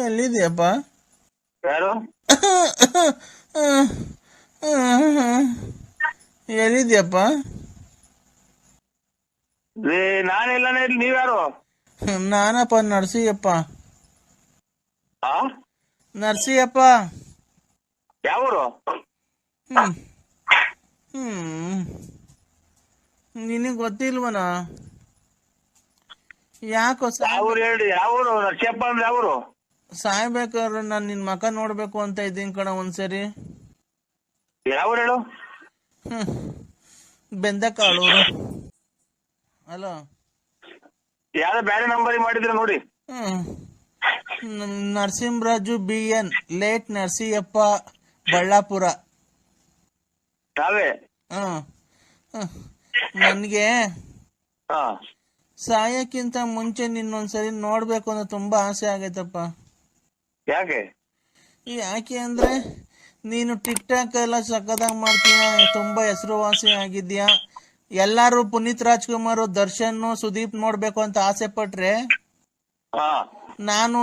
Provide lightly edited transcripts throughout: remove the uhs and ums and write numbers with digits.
ಎಲ್ಲಿದ್ಯಪ್ಪ? ಯಾರು? ಎಲ್ಲಿದ್ಯಪ್ಪ? ನಾನೆಲ್ಲ ನೀವ್ಯಾರು? ನಾನಪ್ಪ, ನರ್ಸಿಯಪ್ಪ. ನರ್ಸಿಯಪ್ಪ. ಯಾವೂರು? ನಿನಗೆ ಗೊತ್ತಿಲ್ವನ? ಯಾಕೋ ಯಾವೂರು ಹೇಳಿ? ಯಾವೂರು? ನರ್ಸಿಯಪ್ಪ ಅಂದ್ರೆ ಯಾವೂರು? ಸಾಯ್ಬೇಕಾದ್ರೆ ನಾನು ನಿನ್ ಮಕ ನೋಡ್ಬೇಕು ಅಂತ ಇದ್ದೀನಿ ಕಣ ಒಂದ್ಸರಿ. ಯಾವೂರು ಹೇಳು? ಬೆಂದಕಾಳೂರು. ಹಲೋ, ಯಾವ್ದೋ ಬೇರೆ ನಂಬರ್ ಮಾಡಿದ್ರೆ ನೋಡಿ. Narasimharaju BN, late Narasiyappa, Ballapura. ನಾವೇ. ನನ್ಗೆ ಸಾಯಕ್ಕಿಂತ ಮುಂಚೆ ನಿನ್ನೊಂದ್ಸರಿ ನೋಡ್ಬೇಕು ಅಂತ ತುಂಬಾ ಆಸೆ ಆಗೈತಪ್ಪ. ಯಾಕೆ ಅಂದ್ರೆ ನೀನು ಟಿಕ್ ಟಾಕ್ ಎಲ್ಲ ಸಕ್ಕದಾಗಿ ಮಾಡ್ತೀಯ, ತುಂಬಾ ಹೆಸರುವಾಸಿ ಆಗಿದ್ಯಾ. ಎಲ್ಲಾರು ಪುನೀತ್ ರಾಜ್ಕುಮಾರ್, ದರ್ಶನ್, ಸುದೀಪ್ ನೋಡ್ಬೇಕು ಅಂತ ಆಸೆ ಪಟ್ರೆ ನಾನು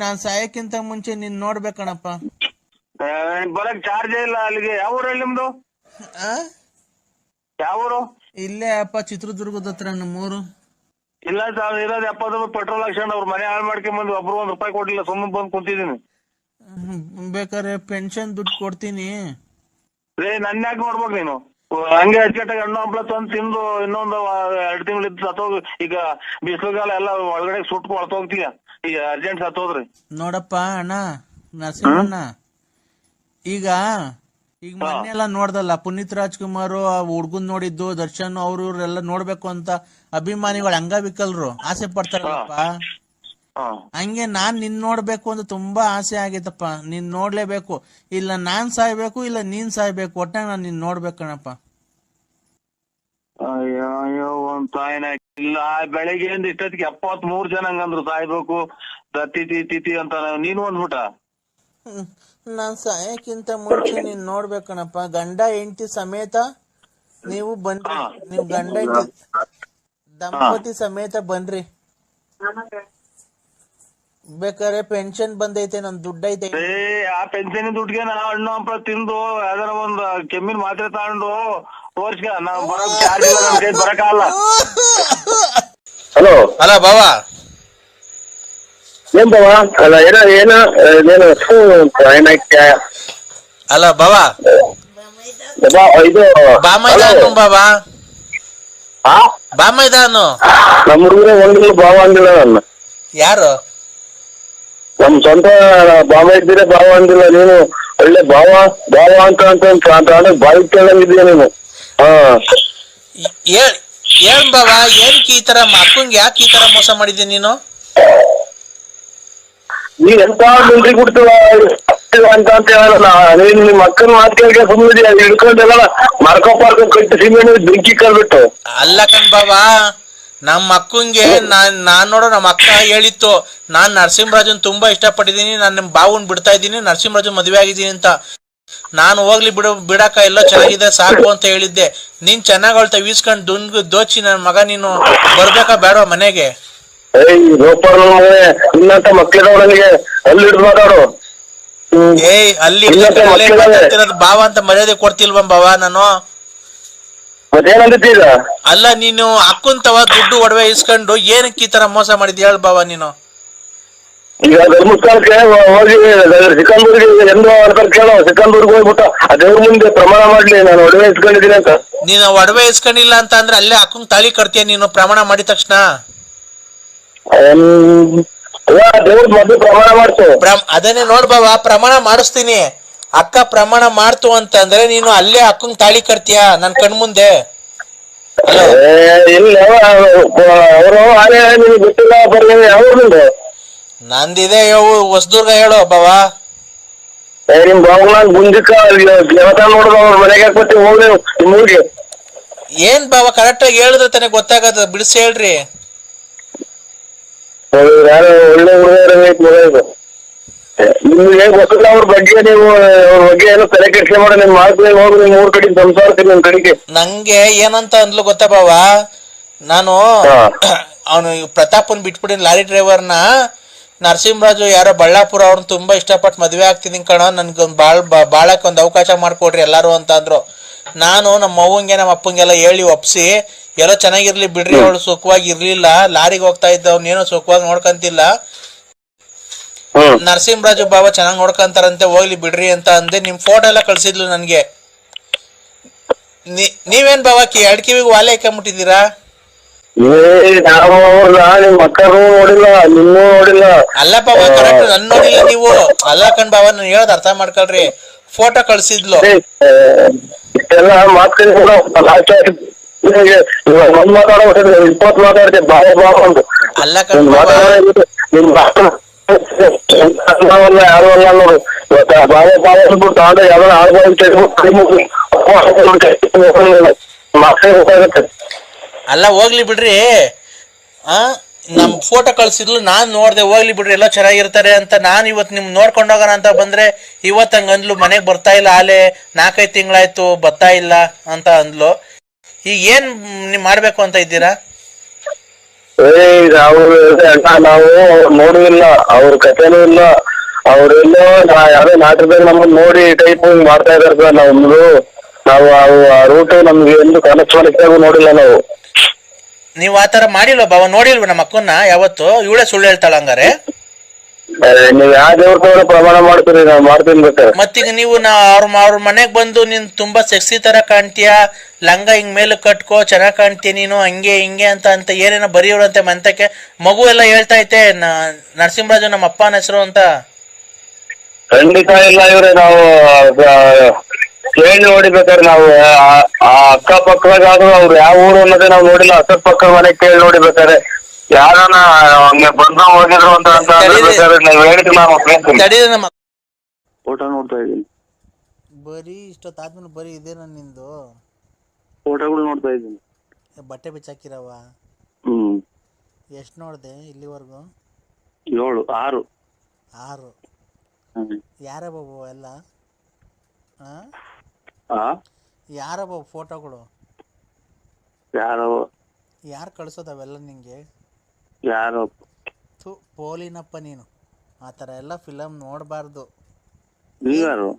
ನಾನ್ ಸಾಯಕ್ಕಿಂತ ಮುಂಚೆ ನಿನ್ ನೋಡ್ಬೇಕಣಪ್ಪ. ಬರಕ್ ಚಾರ್ಜ್ ಇಲ್ಲ ಅಲ್ಲಿಗೆ. ಯಾವ ಊರಲ್ಲಿ ನಿಮ್ದು? ಯಾವ ಊರು? ಇಲ್ಲೇ ಅಪ್ಪ, ಚಿತ್ರದುರ್ಗದ ಹತ್ರ ನಮ್ಮೂರು. ಇಲ್ಲ ಸರ್, ಇರೋದು 70 ರೂಪಾಯಿ ಪೆಟ್ರೋಲ್ ಹಾಕ್ಸ್ಕೊಂಡು ಅವ್ರ ಮನೆ ಹಾಳು ಮಾಡ್ಕೊಂಡ್ ಬಂದು ಒಬ್ರು ₹1 ಕೊಟ್ಟಿಲ್ಲ, ಸುಮ್ಮನೆ ಬಂದು ಕುಂತಿದ್ದೀನಿ. ಬೇಕಾದ್ರೆ ಪೆನ್ಷನ್ ದುಡ್ಡು ಕೊಡ್ತೀನಿ. ನನ್ನ ಯಾಕೆ ನೋಡ್ಬೇಕು ನೀನು? ಹಂಗೆ ಅಚ್ಚುಕಟ್ಟಾಗಿ ಹಣ್ಣು ಹಂಪ್ಲ ತಂದು ತಿಂದು ಇನ್ನೊಂದು 2 ತಿಂಗಳು ಇದ್ದು ಸತ್ತೋಗಿ. ಈಗ ಬಿಸಿಲುಗಾಲ ಎಲ್ಲ ಒಳಗಡೆ ಸುಟ್ಟು ಹೊಳ್ತೋಗ್ತೀಯ. ಈಗ ಅರ್ಜೆಂಟ್ ಸತ್ತೋದ್ರಿ. ನೋಡಪ್ಪ ಅಣ್ಣ ನರಸಿಂಹಣ್ಣ, ಈಗ ಮೊನ್ನೆ ಎಲ್ಲ ನೋಡ್ದಲ್ಲ, ಪುನೀತ್ ರಾಜ್ಕುಮಾರ್ ಹುಡ್ಗನ್ ನೋಡಿದ್ದು, ದರ್ಶನ್ ಅವ್ರ ಇವ್ರೆಲ್ಲ ನೋಡ್ಬೇಕು ಅಂತ ಅಭಿಮಾನಿಗಳು ಅಂಗವಿಕಲರು ಆಸೆ ಪಡ್ತಾರಲ್ಲಪ್ಪ. ಹಂಗೆ ನಾನ್ ನಿನ್ ನೋಡ್ಬೇಕು ಅಂತ ತುಂಬಾ ಆಸೆ ಆಗೈತಪ್ಪ. ನೀನ್ ನೋಡ್ಲೇಬೇಕು. ಇಲ್ಲ ನಾನ್ ಸಾಯ್ಬೇಕು, ಇಲ್ಲ ನೀನ್ ಸಾಯ್ಬೇಕು, ಒಟ್ಟಾಗ ನಾನ್ ನಿನ್ ನೋಡ್ಬೇಕಣಪ್ಪ. ಅಯ್ಯೋ ಒಂದ್ ತಾಯಿನ ಇಲ್ಲ. ಬೆಳಿಗ್ಗೆಯಿಂದ ಇಷ್ಟೊತ್ತಿಗೆ 73 ಜನ ಹಂಗಂದ್ರು ಸಾಯ್ಬೇಕು ತಿಥಿ ಅಂತ. ನೀನು ಅಂದ್ಬಿಟ್ಟ. ನಾನ್ ಸಾಯಕ್ಕಿಂತ ಮುಂಚೆ ನೀನ್ ನೋಡ್ಬೇಕಣಪ್ಪ. ಗಂಡ ಹೆಂಡತಿ ಸಮೇತ ನೀವು ಬನ್ರಿ. ನೀವು ಗಂಡ ಹೆಂಡತಿ ದಂಪತಿ ಸಮೇತ ಬನ್ರಿ. ಬೇಕಾದ್ರೆ ಪೆನ್ಷನ್ ಬಂದೈತೆ, ನನ್ ದುಡ್ಡು ಐತೆ. ಆ ಪೆನ್ಷನ್ ದುಡ್ಡಿಗೆ ನಾ ಹಣ್ಣು ಹಂಪಲ ತಿಂದು ಯಾವ್ದಾರ ಒಂದ್ ಕೆಮ್ಮಿನ ಮಾತ್ರೆ ತಗೊಂಡು ತೋರ್ಸ್ಕ. ನಾವ್ ಬರಕ್ ಚಾರ್ಜ್ ಇಲ್ಲ, ನಮ್ ಕೈ ಬರಕಾಗಲ್ಲ. ಹಲೋ ಹಲೋ ಬಾವ. ಏನ್ ಬಾವ? ಅಲ್ಲ ಏನು ಅಲ್ಲ ಬಾವ, ಇದು ಬಾಮೈದಾನು ಬಾಬಾ, ಬಾಮೈದಾನು. ನಮ್ಮ ಹುಡುಗರೇ ಒಂದಿಲ್ಲ ಬಾವ ಅಂದಿಲ್ಲ. ನನ್ನ ಯಾರು? ನಮ್ ಸ್ವಂತ ಬಾವ ಇದ್ದೀರ, ಬಾವ ಅಂದಿಲ್ಲ. ನೀನು ಒಳ್ಳೆ ಬಾವ ಬಾವ ಅಂತ ಬಾಯಿ ಕೇಳಂಗಿದ್ದೀಯ ನೀನು. ಏನ್ ಬಾವ, ಏನ್ ಈ ತರ ಅಕ್ಕಂಗೆ ಯಾಕೆ ಈ ತರ ಮೋಸ ಮಾಡಿದ್ದೆ ನೀನು? ನೀನ್ ಎಂತ ಮಿಲ್ಟ್ರಿ ಕೊಡ್ತೀವ ಅಂತ ಹೇಳಲ್ಲ. ನೀನ್ ನಿಮ್ ಅಕ್ಕನ ಮಾತು ಕೇಳಿಗೆ ಸುಮ್ಮನೆ ಹಿಡ್ಕೊಂಡೆಲ್ಲ ಮಾರ್ಕೊಂಡ್ ಕಟ್ಟಿ ಸಿಮೆಂಟ್ ಬೆಂಕಿ ಕಲ್ಬಿಟ್ಟು. ಅಲ್ಲ ಕಣ್ ಬಾವ, ನಮ್ಮ ಅಕ್ಕಂಗೆ ನಾನ್ ನೋಡೋ ನಮ್ಮ ಅಕ್ಕ ಹೇಳಿತ್ತು, ನಾನ್ ನರಸಿಂಹರಾಜನ್ ತುಂಬಾ ಇಷ್ಟಪಟ್ಟಿದ್ದೀನಿ, ನಾನು ನಿಮ್ ಬಾವನ್ ಬಿಡ್ತಾ ಇದ್ದೀನಿ, ನರಸಿಂಹರಾಜನ್ ಮದ್ವೆ ಆಗಿದ್ದೀನಿ ಅಂತ. ನಾನು ಹೋಗ್ಲಿ ಬಿಡಾಕ ಎಲ್ಲ ಚೆನ್ನಾಗಿದೆ ಸಾಕು ಅಂತ ಹೇಳಿದ್ದೆ. ನೀನ್ ಚೆನ್ನಾಗ್ ಅಳ್ತಾ ವೀಸ್ಕೊಂಡ್ ದೋಚಿ ನನ್ ಮಗ, ನೀನು ಬರ್ಬೇಕಾ ಬೇಡ ಮನೆಗೆ? ಇನ್ನಂತ ಮಕ್ಳಿಗೆ ಅಲ್ಲಿ ಹಿಡಿದು ಮಾತಾಡು. ಅಲ್ಲಿ ಬಾವ ಅಂತ ಮರ್ಯಾದೆ ಕೊಡ್ತಿಲ್ವ ಬಾವ ನಾನು? ಮತ್ತೇನಂದಿದ್ದೀಗ? ಅಲ್ಲ ನೀನು ಅಕ್ಕಂತವ ದುಡ್ಡು ಒಡವೆ ಇಸ್ಕೊಂಡು ಏನಕ್ಕೆ ಈ ತರ ಮೋಸ ಮಾಡಿದ್ ಹೇಳ ಬಾವ ನೀನು? ಈಗ ಧರ್ಮಸ್ಥಳಕ್ಕೆ ಹೋಗಿ ಸಿಕಂದೂರಿಗೆ ಎಂದು ಕೇಳೋ, ಸಿಕಂದೂರ್ಗೆ ಹೋಗ್ಬಿಟ್ಟ ದೇವ್ರ ಮುಂದೆ ಪ್ರಮಾಣ ಮಾಡ್ಲಿ ನಾನು ಒಡವೆ ಇಸ್ಕೊಂಡಿದ್ದೀನಿ ಅಂತ. ನೀನು ಒಡವೆ ಇಸ್ಕೊಂಡಿಲ್ಲ ಅಂತ ಅಂದ್ರೆ ಅಲ್ಲೇ ಅಕ್ಕಂಗ್ ತಾಳಿ ಕಟ್ತೀಯ ನೀನು ಪ್ರಮಾಣ ಮಾಡಿದ ತಕ್ಷಣ? ದೇವ್ರ ಮೊದ್ಲು ಪ್ರಮಾಣ ಮಾಡ್ತು. ಅದನ್ನೇ ನೋಡ್ಬಾವ, ಪ್ರಮಾಣ ಮಾಡಿಸ್ತೀನಿ. ಅಕ್ಕ ಪ್ರಮಾಣ ಮಾಡ್ತು ಅಂತಂದ್ರೆ ನೀನು ಅಲ್ಲೇ ಅಕ್ಕಂಗ್ ತಾಳಿ ಕಟ್ತೀಯ ನನ್ ಕಣ್ ಮುಂದೆ. ಇಲ್ಲ ಅವರು ಆನೆ ನಿಮ್ಗೆ ಗೊತ್ತಿಲ್ಲ ಬರ್ಲಿ ಅವ್ರದ್ದು. ನಂದಿದೆ ಹೊಸದುರ್ಗ ಹೇಳು ಬಾವ. ನಿಮ್ ಬಾವನಾಗ ಗುಂಜಕ್ಕ ನೋಡುದು ಅವ್ರ ಮನೆಗೆ ಹಾಕ್ಬತ್ತಿ ಹೋಗ್ರಿ ನಿಮ್ ಊರಿಗೆ. ಏನ್ ಬಾವ ಕರೆಕ್ಟ್ ಆಗಿ ಹೇಳಿದ್ರೆ ತಾನೆ ಗೊತ್ತಾಗದ, ಬಿಡಿಸಿ ಹೇಳ್ರಿ. ಒಳ್ಳೆ ಹುಡುಗ ನಿಮ್ಗೆ ಗೊತ್ತಿಲ್ಲ ಅವ್ರ ಬಗ್ಗೆ, ನೀವು ಅವ್ರ ಬಗ್ಗೆ ಏನೋ ತಲೆ ಕೆಡಿಸಿ ಮಾಡಿ ನಿಮ್ ಮಾತು ಹೋಗಿ ನಿಮ್ ಊರ್ ಕಡೆ ಸಂಸಾರಕ್ಕೆ ನಿಮ್ ಕಡೆಗೆ. ನಂಗೆ ಏನಂತ ಅಂದ್ಲು ಗೊತ್ತಾ ಬಾವ, ನಾನು ಅವನು ಪ್ರತಾಪನ್ ಬಿಟ್ಬಿಟ್ಟಿನ ಲಾರಿ ಡ್ರೈವರ್ನ ನರಸಿಂಹರಾಜು ಯಾರೋ ಬಳ್ಳಾಪುರ ಅವ್ರನ್ನ ತುಂಬಾ ಇಷ್ಟಪಟ್ಟು ಮದುವೆ ಆಗ್ತಿದ್ದೀನಿ ಕಣೋ, ನನ್ಗೊಂದು ಬಾಳಕ್ಕೆ ಒಂದು ಅವಕಾಶ ಮಾಡಿಕೊಡ್ರಿ ಎಲ್ಲರೂ ಅಂತ ಅಂದ್ರು. ನಾನು ನಮ್ಮ ಅವ್ವಂಗೆ ನಮ್ಮ ಅಪ್ಪಂಗೆಲ್ಲ ಹೇಳಿ ಒಪ್ಸಿ ಎಲ್ಲೋ ಚೆನ್ನಾಗಿರ್ಲಿ ಬಿಡ್ರಿ, ಅವಳು ಸುಖವಾಗಿ ಇರ್ಲಿಲ್ಲ, ಲಾರಿಗೆ ಹೋಗ್ತಾ ಇದ್ದವ್ನೇನೋ ಸುಖವಾಗಿ ನೋಡ್ಕಂತಿಲ್ಲ, ನರಸಿಂಹರಾಜು ಬಾಬಾ ಚೆನ್ನಾಗಿ ನೋಡ್ಕೊಂತಾರಂತೆ, ಹೋಗ್ಲಿ ಬಿಡ್ರಿ ಅಂತ ಅಂದೆ. ನಿಮ್ ಫೋಟೋ ಎಲ್ಲ ಕಳ್ಸಿದ್ಲು ನನ್ಗೆ. ನೀವೇನ್ ಬಾಬಾ 2 ಕಿವಿಗೆ ವಾಲೆ ಹಾಕೊಂಬಿಟ್ಟಿದ್ದೀರಾ? ನಿಮ್ ಮಕ್ಕಳು ನೋಡಿಲ್ಲ, ನಿನ್ನೂ ನೋಡಿಲ್ಲ. ಅಲ್ಲ ಬಾಬಾ, ಕರೆಕ್ಟ್ ನನ್ ನೋಡಿಲ್ಲ ನೀವು. ಅಲ್ಲ ಕಣ್ ಬಾಬಾ, ನಾನು ಹೇಳೋದ್ ಅರ್ಥ ಮಾಡ್ಕೊಳ್ರಿ. ಫೋಟೋ ಕಳ್ಸಿದ್ಲು. ಇಷ್ಟೆಲ್ಲ ಮಾತಾಡ್ತೇವೆ ಬಾಯ ಬಾಬು ಅಲ್ಲ ಕಣ್ ಬಾಬಾ, ಯಾರು ಅಲ್ಲ ನೋಡು. ಬಾಯ ಬಾಬು ಅಂದ್ಬಿಟ್ಟು ತಗೊಂಡು ಯಾವ್ದಾರ ಆಗುತ್ತೆ. ಅಲ್ಲ ಹೋಗ್ಲಿ ಬಿಡ್ರಿ. ನಮ್ ಫೋಟೋ ಕಳ್ಸಿದ್ಲು, ನಾನ್ ನೋಡ್ದೆ. ಹೋಗ್ಲಿ ಬಿಡ್ರಿ, ಎಲ್ಲ ಚೆನ್ನಾಗಿರ್ತಾರೆ ಅಂತ. ನಾನ್ ಇವತ್ ನಿಮ್ ನೋಡ್ಕೊಂಡ್ ಹೋಗೋಣ ಅಂತ ಬಂದ್ರೆ ಇವತ್ ಹಂಗಂದ್ಲು, ಮನೆಗ್ ಬರ್ತಾ ಇಲ್ಲ, ಆಲೆ 4-5 ತಿಂಗಳಾಯ್ತು ಬರ್ತಾ ಇಲ್ಲ ಅಂತ ಅಂದ್ಲು. ಈಗ ಏನ್ ನೀವ್ ಮಾಡ್ಬೇಕು ಅಂತ ಇದ್ದೀರಾ? ನಾವು ನೋಡುವಿಲ್ಲ, ಅವ್ರ ಕಥೆನೂ ಇಲ್ಲ, ಅವ್ರೆಲ್ಲೋ ಯಾವ್ದೋ ನಾಟಕದಾಗ ನಮ್ಮನ್ನ ನೋಡಿ ಟೈಪ್ ಮಾಡ್ತಾ ಇದಾರೆ ಸರ್. ನಾವು ಆ ರೂಟ್ ನಮ್ಗೆ ಎಂದು ಕನೆಕ್ಟ್ ನೋಡಿಲ್ಲ ನಾವು. ನೀವ್ ಆತರ ಮಾಡಿಲ್ವ ಬಾಬಾ? ನೋಡಿಲ್ವ ನಮ್ಮ ಅಕ್ಕನ್ನ ಯಾವತ್ತು? ಇವಳೇ ಸುಳ್ಳು ಹೇಳ್ತಾಳ ಹಂಗಾರೆ? ನೀವ್ ಯಾವ ದೇವ್ರ ಪ್ರಮಾಣ ಮಾಡ್ತೀರಿ? ನಾವ್ ಮಾಡ್ತೀನಿ ಬೇಕಾರೆ. ಮತ್ತೀಗ ನೀವು ಅವ್ರ ಮನೆಗ್ ಬಂದು ನೀನ್ ತುಂಬಾ ಸೆಕ್ಸಿ ತರ ಕಾಣ್ತೀಯ, ಲಂಗ ಹಿಂಗ್ ಮೇಲೆ ಕಟ್ಕೋ, ಚೆನ್ನಾಗ್ ಕಾಣ್ತೀಯ ನೀನು, ಹಂಗೆ ಹಿಂಗೆ ಅಂತ ಏನೇನೋ ಬರೆಯೋರಂತೆ ಮಂತಕ್ಕೆ. ಮಗು ಎಲ್ಲ ಹೇಳ್ತಾ ಐತೆ ನರಸಿಂಹರಾಜು ನಮ್ಮ ಅಪ್ಪನ ಹೆಸರು ಅಂತ. ಖಂಡಿತ ಇಲ್ಲ ಇವ್ರೆ. ನಾವು ಕೇಳಿ ನೋಡಿಬೇಕಾದ್ರೆ ನಾವು ಆ ಅಕ್ಕಪಕ್ಕದಾಗಾದ್ರೂ ಅವ್ರು ಯಾವ ಊರು ಅನ್ನೋದೇ ನಾವು ನೋಡಿಲ್ಲ. ಅಕ್ಕಪಕ್ಕ ಮನೆ ಕೇಳಿ ನೋಡಿಬೇಕಾದ್ರೆ ಯಾರನ್ನ ಹಂಗೆ ಬಂದ ಹೋಗಿದ್ರು ಅಂತ ನೀವು ಹೇಳಿದ್ರೆ ನಾನು ಫೋಟೋ ನೋಡ್ತಾ ಇದ್ದೀನಿ. ಬರೀ ಇಷ್ಟೊತ್ತಾದ್ಮೇಲೆ ಬರೀ ಇದೇನ ನಿಂದು? ಫೋಟೋಗಳು ನೋಡ್ತಾ ಇದ್ದೀನಿ. ಬಟ್ಟೆ ಬಿಚ್ಚಾಕಿರವ? ಎಷ್ಟು ನೋಡ್ದೆ ಇಲ್ಲಿವರೆಗೂ? 7 6 6. ಯಾರ ಬಾಬು ಎಲ್ಲ? ಯಾರ ಬಾಬು ಫೋಟೋಗಳು? ಯಾರು ಕಳ್ಸೋದವೆಲ್ಲ ನಿಂಗೆ? ಯಾರೋ ಪೋಲಿನಪ್ಪ ನೀನು. ಆ ಥರ ಎಲ್ಲ ಫಿಲಮ್ ನೋಡಬಾರ್ದು. ನೀವ್ಯಾರು?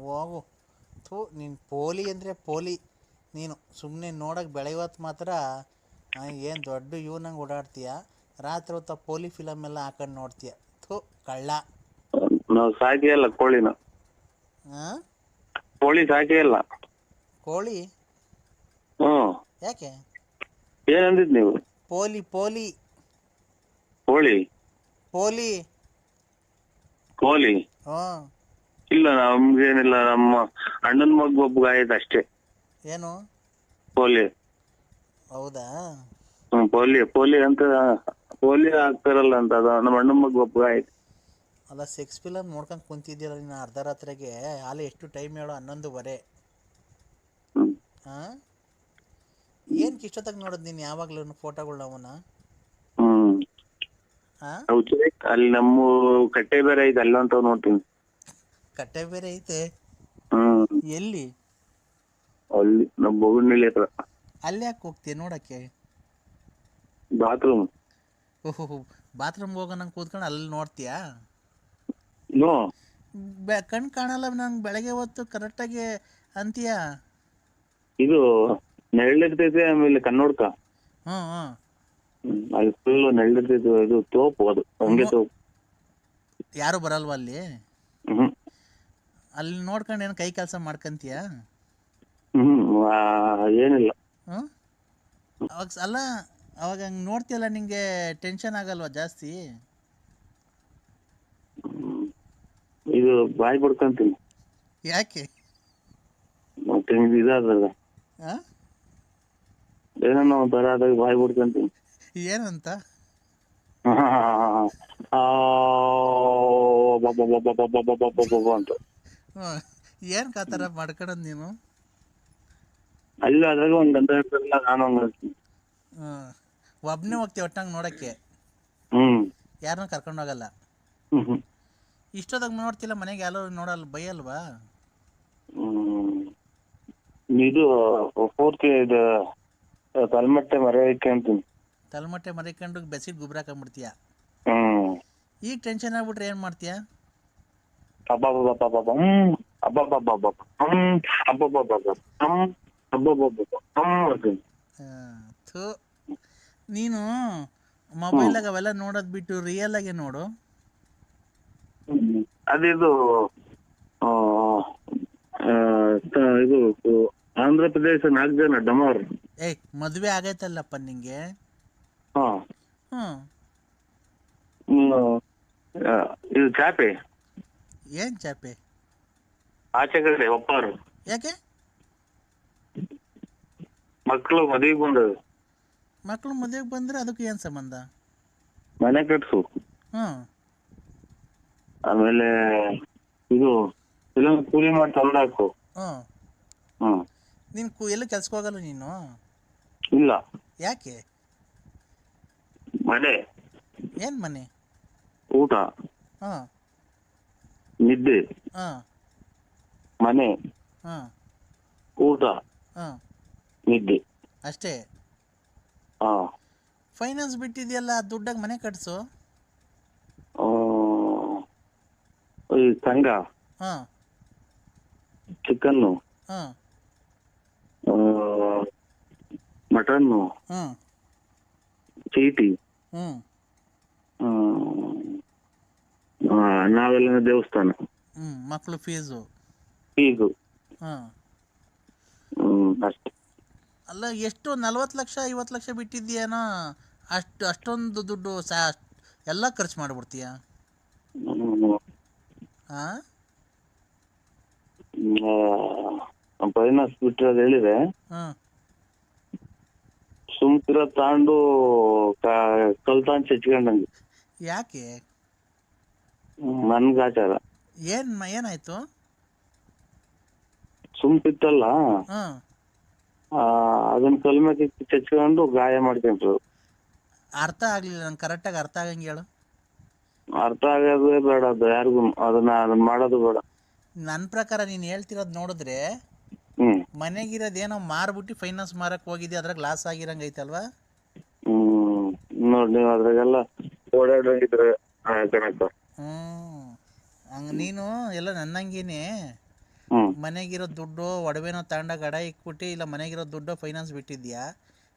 ಹೋಗು. ನೀನು ಪೋಲಿ ಅಂದರೆ ಪೋಲಿ ನೀನು. ಸುಮ್ಮನೆ ನೋಡೋಕೆ ಬೆಳೆಯೋತ್ತು ಮಾತ್ರ ಏನು ದೊಡ್ಡ ಇವನಂಗೆ ಓಡಾಡ್ತೀಯ. ರಾತ್ರಿ ಹೊತ್ತ ಪೋಲಿ ಫಿಲಮ್ ಎಲ್ಲ ಹಾಕೊಂಡು ನೋಡ್ತೀಯ. ಕಳ್ಳ. ನಾವು ಸಾಕಿಯಲ್ಲ ಕೋಳಿನ. ಕೋಳಿ ಸಾಕಿಯಲ್ಲ. ಕೋಳಿ? ಯಾಕೆ? ಏನಂದಿದ್ ನೀವು? ಪೋಲಿ ಕೋಳಿ ಇಲ್ಲ, ನಮ್ಗೇನಿಲ್ಲ. ನಮ್ಮ ಅಣ್ಣನ ಮಗ ಒಬ್ಬ ಆಯ್ತು ಅಷ್ಟೇ. ಏನು ಪೋಲಿ? ಹೌದಾ? ಪೋಲಿ ಅಂತ ಪೋಲಿ ಆಗ್ತಾರಲ್ಲ ಅಂತ, ಅದು ನಮ್ಮ ಅಣ್ಣನ ಮಗ ಒಬ್ಬ ಆಯ್ತು. ಅಲ್ಲ, ಸೆಕ್ಸ್ ಫಿಲಮ್ ನೋಡ್ಕೊಂಡು ಕುಂತಿದ್ದೀರ ನೀನು ಅರ್ಧ ರಾತ್ರಿಗೆ. ಅಲ್ಲಿ ಎಷ್ಟು ಟೈಮ್ ಹೇಳೋ? 11:15. ಏನಕ್ಕೆ ಇಷ್ಟೊತ್ತಾಗ ನೋಡೋದು ನೀನು ಯಾವಾಗ್ಲೂ ಫೋಟೋಗಳು ಅವನ? ಅಲ್ಲಿ ನಮ್ಮ ಕಟ್ಟೆ ಬೇರೆ ಐತೆ, ಅಲ್ಲಂತ ನೋಡ್ತೀನಿ. ಕಟ್ಟೆ ಬೇರೆ ಐತೆ? ಎಲ್ಲಿ? ಅಲ್ಲಿ ನಮ್ಮ ಬೊಗನಹಳ್ಳಿ ಹತ್ರ. ಅಲ್ಲಿ ಯಾಕೆ ಹೋಗ್ತೀಯ ನೋಡಕ್ಕೆ? ಬಾತ್ರೂಮ್. ಬಾತ್ರೂಮ್ ಹೋಗೋಣ ಕೂತ್ಕೊಂಡು ಅಲ್ಲಿ ನೋಡ್ತೀಯಾ? ಕಣ್ ಕಾಣಲ್ಲ ನಂಗೆ ಬೆಳಗ್ಗೆ ಹೊತ್ತು ಕರೆಕ್ಟಾಗಿ ಅಂತೀಯ. ಇದು ನೆರಳಿರ್ತೈತೆ, ಆಮೇಲೆ ಕನ್ನೋಡ್ಕ. ಅಲ್ಲಿ ಫುಲ್ ನೆರಳಿರ್ತೈತೆ. ಇದು ತೋಪು, ಅದು ಹಂಗೆ ತೋಪು. ಯಾರು ಬರಲ್ವಾ ಅಲ್ಲಿ? ಅಲ್ಲಿ ನೋಡ್ಕೊಂಡು ಏನು ಕೈ ಕೆಲಸ ಮಾಡ್ಕಂತೀಯ? ಏನಿಲ್ಲ. ಅವಾಗ ಅಲ್ಲ, ಅವಾಗ ಹಂಗೆ ನೋಡ್ತೀಯಲ್ಲ, ನಿಂಗೆ ಟೆನ್ಷನ್ ಆಗಲ್ವಾ ಜಾಸ್ತಿ? ಇದು ಬಾಯಿ ಬಿಡ್ಕೊಂತೀನಿ. ಯಾಕೆ? ಮತ್ತೆ ಇದಾದಲ್ಲ, ಏನೋ ಒಂಥರ ಆದಾಗ ಬಾಯಿ ಬಿಡ್ಕೊಂತೀನಿ. ಏನಂತ? ಅಂತ. ಏನ್ ಕಾತರ ಮಾಡ್ಕೊಳದ್ ನೀನು? ಅಲ್ಲ, ಅದ್ರಾಗ ಒಂದ್ ಗಂಟೆ ಇರ್ತಾರಲ್ಲ, ನಾನು ಹಂಗ ಒಬ್ನೇ ಹೋಗ್ತೀವಿ ಒಟ್ಟಂಗೆ ನೋಡಕ್ಕೆ? ಯಾರನ್ನ ಕರ್ಕೊಂಡು ಹೋಗಲ್ಲ? ಇಷ್ಟೊತ್ತಾಗ ನೋಡ್ತಿಲ್ಲ, ಮನೆಗೆ ಎಲ್ಲರೂ ನೋಡಲ್ಲ, ಬೈಯಲ್ವಾ? ಇದು ಪೂರ್ತಿ ಇದು ತಲೆಮಟ್ಟೆ ಮರೆಯಕ್ಕೆ ಅಂತೀನಿ. ತಲೆಮಟ್ಟೆ ಮರಿಕೊಂಡು ಬೆಸಿಗೆ ಗೊಬ್ಬರ ಹಾಕೊಂಡ್ಬಿಡ್ತೀಯ. ಹ್ಮ್ ಈಗ ಟೆನ್ಷನ್ ಆಗ್ಬಿಟ್ರೆ ಏನು ಮಾಡ್ತೀಯ? ಅಬ್ಬಬ್ಬಬ್ಬಬ್ಬಬ್ಬ ಅಬ್ಬಬ್ಬಬ್ಬಬ್ಬ ಅಬ್ಬಬ್ಬಬ್ಬಬ್ಬ ಅಂತೀನಿ. ಥೂ, ನೀನು ಮೊಬೈಲಾಗ ಅವೆಲ್ಲ ನೋಡೋದು ಬಿಟ್ಟು ರಿಯಲ್ ಆಗಿ ನೋಡು. ಅದಿದು ಆ, ಆ, ಇದು ಆಂಧ್ರ ಪ್ರದೇಶ 4 ಜನ ಡಮಾರ್. ಏಯ್, ಮದುವೆ ಆಗೈತಲ್ಲಪ್ಪ ನಿಂಗೆ? ಹಾ ಹ್ಮ್. ಇದು ಚಾಪೆ ಏನ್ ಚಾಪೆ? ಆಚೆ ಕಡೆ ಒಪ್ಪಾರು ಯಾಕೆ? ಮಕ್ಕಳು ಮದುವೆಗೆ ಬಂದವು. ಮಕ್ಕಳು ಮದುವೆಗೆ ಬಂದ್ರೆ ಅದಕ್ಕೆ ಏನ್ ಸಂಬಂಧ? ಮನೆ ಕಟ್ಸು, ಹ್ಮ್. ಆಮೇಲೆ ಇದು ಇಲ್ಲ ಕೂಲಿ ಮಾಡಿ ತಂದಾಕು. ಹ್ಮ್. ಹ್ಮ್ ನೀನು ಎಲ್ಲೂ ಕೆಲ್ಸಕ್ಕೆ ಹೋಗಲ್ಲ ನೀನು? ಇಲ್ಲ, ಯಾಕೆ? ಮನೆ, ಏನ್ ಮನೆ? ಊಟ, ಹಾಂ ನಿದ್ದೆ, ಹಾಂ ಮನೆ, ಹಾಂ ಊಟ, ಹಾಂ ನಿದ್ದೆ ಅಷ್ಟೇ? ಹಾ. ಫೈನಾನ್ಸ್ ಬಿಟ್ಟಿದೆಯಲ್ಲ, ದುಡ್ಡಾಗ ಮನೆ ಕಟ್ಸು. ಈ ಸಂಘ, ಹಾಂ ಚಿಕನ್ನು, ಹಾಂ ಮಟನ್ನು, ಹಾಂ ಚೀಟಿ, ಹ್ಞೂ ನಾವೆಲ್ಲ ದೇವಸ್ಥಾನ, ಮಕ್ಕಳು ಫೀಸು. ಈಗ ಹಾಂ. ಅಷ್ಟೇ. ಅಲ್ಲ, ಎಷ್ಟು 40 ಲಕ್ಷ 50 ಲಕ್ಷ ಬಿಟ್ಟಿದ್ದೀಯೇನೋ, ಅಷ್ಟೊಂದು ದುಡ್ಡು ಎಲ್ಲ ಖರ್ಚು ಮಾಡಿಬಿಡ್ತೀಯ? ಹಾಂ. ಫೈನಾನ್ಸ್ ಬಿಟ್ಟಿರೋದು ಹೇಳಿದೆ. ಹಾಂ. ಸುಮ್ಕಿರ ತಾಂಡು ಕಲ್ತಾನ್ ಚಚ್ಕೊಂಡಂಗೆ. ಯಾಕೆ? ನನ್ಗ ಆಚಾರ. ಏನಾಯ್ತು? ಸುಮ್ಪಿತ್ತಲ್ಲ, ಹಾಂ. ಅದನ್ನ ಕಲ್ಮಕ್ಕೆ ಚಚ್ಕೊಂಡು ಗಾಯ ಮಾಡ್ಕೊಂಡ್ರು. ಅರ್ಥ ಆಗ್ಲಿಲ್ಲ ನಂಗೆ, ಕರೆಕ್ಟಾಗಿ ಅರ್ಥ ಆಗಂಗೆ ಹೇಳು. ಅರ್ಥ ಆಗೋದೇ ಬೇಡ, ಅದು ಯಾರಿಗೂ ಅದನ್ನ ಮಾಡೋದು ಬೇಡ. ನನ್ನ ಪ್ರಕಾರ ನೀನು ಹೇಳ್ತಿರೋದು ನೋಡಿದ್ರೆ ಮನೆಗಿರೋದೇನೋ ಮಾರ್ಬಿಟ್ಟು ಫೈನಾನ್ಸ್ ಮಾರಕ್ ಹೋಗಿದ್ದೆ, ಅದ್ರಾಗ ಲಾಸ್ ಆಗಿರಂಗೆ ಐತಲ್ವಾ? ನೋಡಿ, ನೀವು ಅದ್ರಾಗೆಲ್ಲ ಓಡಾಡಿದ್ರೆ ಕಣಕ್ಕ. ಹಂಗ ನೀನು ಎಲ್ಲ ನನ್ನಂಗೇನೆ ಮನೆಗಿರೋ ದುಡ್ಡು ಒಡವೆನೋ ತಗೊಂಡಾಗ ಅಡ ಇಕ್ಬಿಟ್ಟು, ಇಲ್ಲ ಮನೆಗಿರೋ ದುಡ್ಡು ಫೈನಾನ್ಸ್ ಬಿಟ್ಟಿದ್ಯಾ,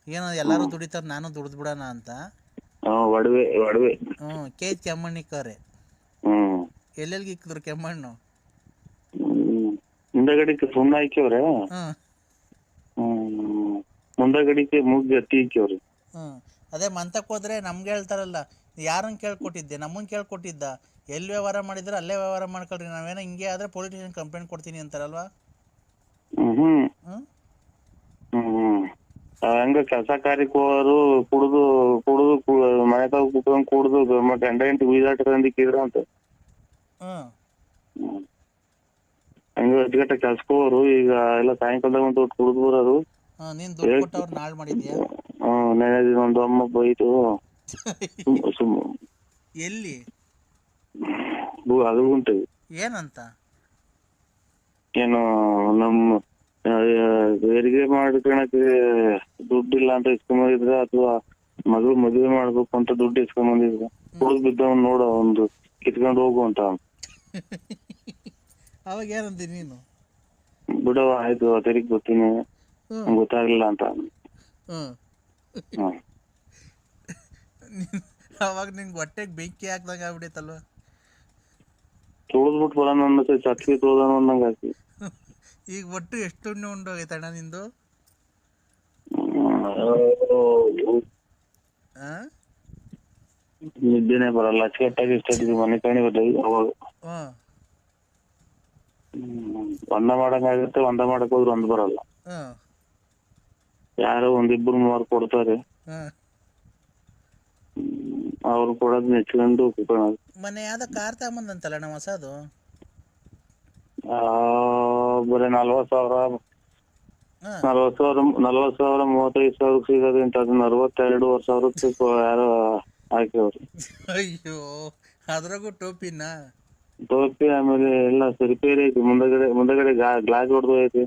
ಏನೋ ಎಲ್ಲರೂ ದುಡಿತಾರೆ ನಾನು ದುಡ್ದು ಬಿಡೋಣ ಅಂತ. ಒಡವೆ ಕೇಜ್ ಕೆಮ್ಮಣ್ಣಿಕ್ಕವ್ರೆ. ಎಲ್ಲೆಲ್ಗೆ ಇಕ್ಕಿದ್ರು ಕೆಮ್ಮಣ್ಣು? ಮುಂದಗಡಿಕೆ ಸುಣ್ಣ ಹಾಕ್ಯವ್ರೆ, ಮುಂದಗಡಿಕೆ ಮುಗ್ಗಿ ಹತ್ತಿ ಹಾಕ್ಯವ್ರಿ. ಅದೇ ಮಂತಕ್ಕೆ ಹೋದ್ರೆ ನಮ್ಗೆ ಹೇಳ್ತಾರಲ್ಲ, ಯಾರನ್ನ ಕೇಳ್ಕೊಟ್ಟಿದ್ದೆ? ನಮ್ಮನ್ನ ಕೇಳ್ಕೊಟ್ಟಿದ್ದ? ಎಲ್ಲಿ ವ್ಯವಹಾರ ಮಾಡಿದ್ರೆ ಅಲ್ಲೇ ವ್ಯವಹಾರ ಮಾಡ್ಕೊಳ್ರಿ, ನಾವೇನೋ ಹಿಂಗೆ ಆದ್ರೆ ಪೊಲೀಸ್ ಸ್ಟೇಷನ್ ಕಂಪ್ಲೇಂಟ್ ಕೊಡ್ತೀನಿ ಅಂತಾರಲ್ವಾ? ಹಂಗ ಕೆಲಸ ಕಾರ್ಯಕ್ಕೆ ಹೋಗೋರು ಕುಡ್ದು ಮನೆ ತಾವು ಕುತ್ಕೊಂಡ್ ಕುಡ್ದು ಮತ್ತೆ ಗಂಟೆ ಬೀದಾಟ ತಂದಿಕ್ಕಿದ್ರ ಅಂತ. ಹಂಗ ಅಜ್ಗಟ್ಟ ಕೆಲ್ಸಕ್ಕೆ ಹೋಗೋರು ಈಗ ಎಲ್ಲ ಸಾಯಂಕಾಲದಾಗ ಒಂದು ಕುಡ್ದು ಬರೋರು. ನೀನ್ ದುಡ್ಡು ಕೊಟ್ಟವ್ರು ನಾಳ್ ಮಾಡಿದ್ಯಾ? ನೆನೆ ದಿನ ಒಂದು ಅಮ್ಮ ಬೈತು. ಎಲ್ಲಿ? ಅದು ಉಂಟು. ಏನಂತ? ಏನು ನಮ್ಮ ಹೆರಿಗೆ ಮಾಡ್ಕೊಳಕ್ಕೆ ದುಡ್ಡಿಲ್ಲ ಅಂತ ಇಸ್ಕೊಂಬಂದಿದ್ರ, ಅಥವಾ ಮಗಳು ಮದುವೆ ಮಾಡ್ಬೇಕು ಅಂತ ದುಡ್ಡು ಇಸ್ಕೊಂಬಂದಿದ್ರ, ಕುಡಿದ್ ಬಿದ್ದವನ್ ನೋಡ ಒಂದು ಕಿತ್ಕೊಂಡ್ ಹೋಗು ಅಂತ. ಅವಾಗ ಏನಂತ ನೀನು? ಬಿಡವ ಆಯ್ತು, ತೆರಿಗೆ ಗೊತ್ತೀನಿ, ಗೊತ್ತಾಗ್ಲಿಲ್ಲ ಅಂತ. ಅವಾಗ ನಿಂಗೆ ಹೊಟ್ಟೆಗೆ ಬೆಂಕಿ ಹಾಕ್ದಂಗ ಆಗ್ಬಿಡೈತಲ್ವ? ತುಳಿದ್ಬಿಟ್ಟು ಬರೋಣ ಅನ್ನೋ ಚಟ್ಲಿ ತುಳ್ದಾನ ಅನ್ನಂಗ ಹಾಕಿ. ಈಗ ಒಟ್ಟು ಎಷ್ಟು ಉಣ್ಣೆ ಉಂಡೋಗೈತಣ್ಣ ನಿಂದು? ನಿದ್ದೆನೆ ಬರಲ್ಲ, ಅಚ್ಚುಕಟ್ಟಾಗಿ ಇಷ್ಟ ಮನೆ ಕಾಣಿ ಬರ್ತದೆ ಅವಾಗ. ಒಂದ ಮಾಡಂಗಾಗುತ್ತೆ, ಒಂದ ಮಾಡಕ್ ಹೋದ್ರೆ ಒಂದ್ ಬರಲ್ಲ. ಯಾರೋ ಒಂದಿಬ್ರು 3 ಕೊಡ್ತಾರೆ, ಅವ್ರು ಕೊಡೋದ್ ನೆಚ್ಕೊಂಡು ಕುತ್ಕೊಳ್ಳೋದು. ಮನೆ ಯಾವ್ದೋ ಕಾರ್ ತಗೊಂಬಂದಂತಲ್ಲ ನಾವು ಹೊಸದು? ಬರೀ 40,000 35,000 ಸಿಗೋದಂತ, ಅದನ್ನ 62,000 ಯಾರೋ ಹಾಕಿವ್ರು. ಅಯ್ಯೋ, ಅದ್ರಾಗೂ ಟೋಪಿನ? ಟೋಪಿ, ಆಮೇಲೆ ಎಲ್ಲ ರಿಪೇರಿ ಐತಿ. ಮುಂದಗಡೆ ಗ್ಲಾಸ್ ಹೊಡೆದು ಐತಿ.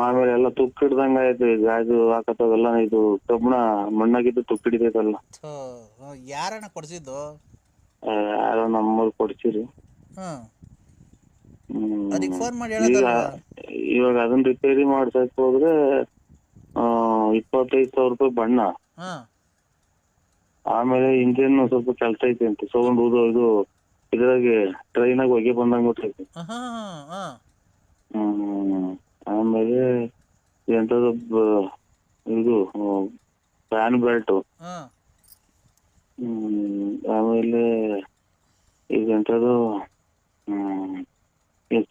ಆಮೇಲೆ ಎಲ್ಲ ತುಕ್ಕು ಹಿಡ್ದಂಗ ಆಯ್ತು, ಗಾಜು ಹಾಕತ್ತವೆಲ್ಲ ಇದು ಕಬ್ಬಣ ಮಣ್ಣಾಗಿದ್ದು ತುಕ್ಕು ಹಿಡಿತೈತಲ್ಲ. ಥೋ, ಯಾರಣ್ಣ ಕೊಡ್ಸಿದ್ದು? ಯಾರೋ ನಮ್ಮೂರ್ ಕೊಡ್ಸಿರಿ. ಹಾಂ, ಅದಕ್ಕೆ ಹ್ಮ್ ಫೋನ್ ಮಾಡಿ ಈಗ ಹೇಳೋದಲ್ವಾ? ಇವಾಗ ಅದನ್ನ ರಿಪೇರಿ ಮಾಡ್ಸಕ್ ಹೋದ್ರೆ 25,000 ರೂಪಾಯಿ ಬಣ್ಣ. ಹಾಂ, ಆಮೇಲೆ ಇಂಜಿನ್ ಸ್ವಲ್ಪ ಕೆಲಸ ಐತೆ ಅಂತ, ಸೌಂಡ್ ಇದು ಇದ್ರಾಗೆ ಟ್ರೈನಾಗ ಹೊಗೆ ಬಂದಂಗ್ ಗೊತ್ತೈತಿ. ಹಾಂ, ಹಾಂ, ಆಮೇಲೆ ಎಂತದ ಇದು ಫ್ಯಾನ್ ಬೆಲ್ಟ್. ಹಾಂ, ಆಮೇಲೆ ಈಗ ಎಂತದು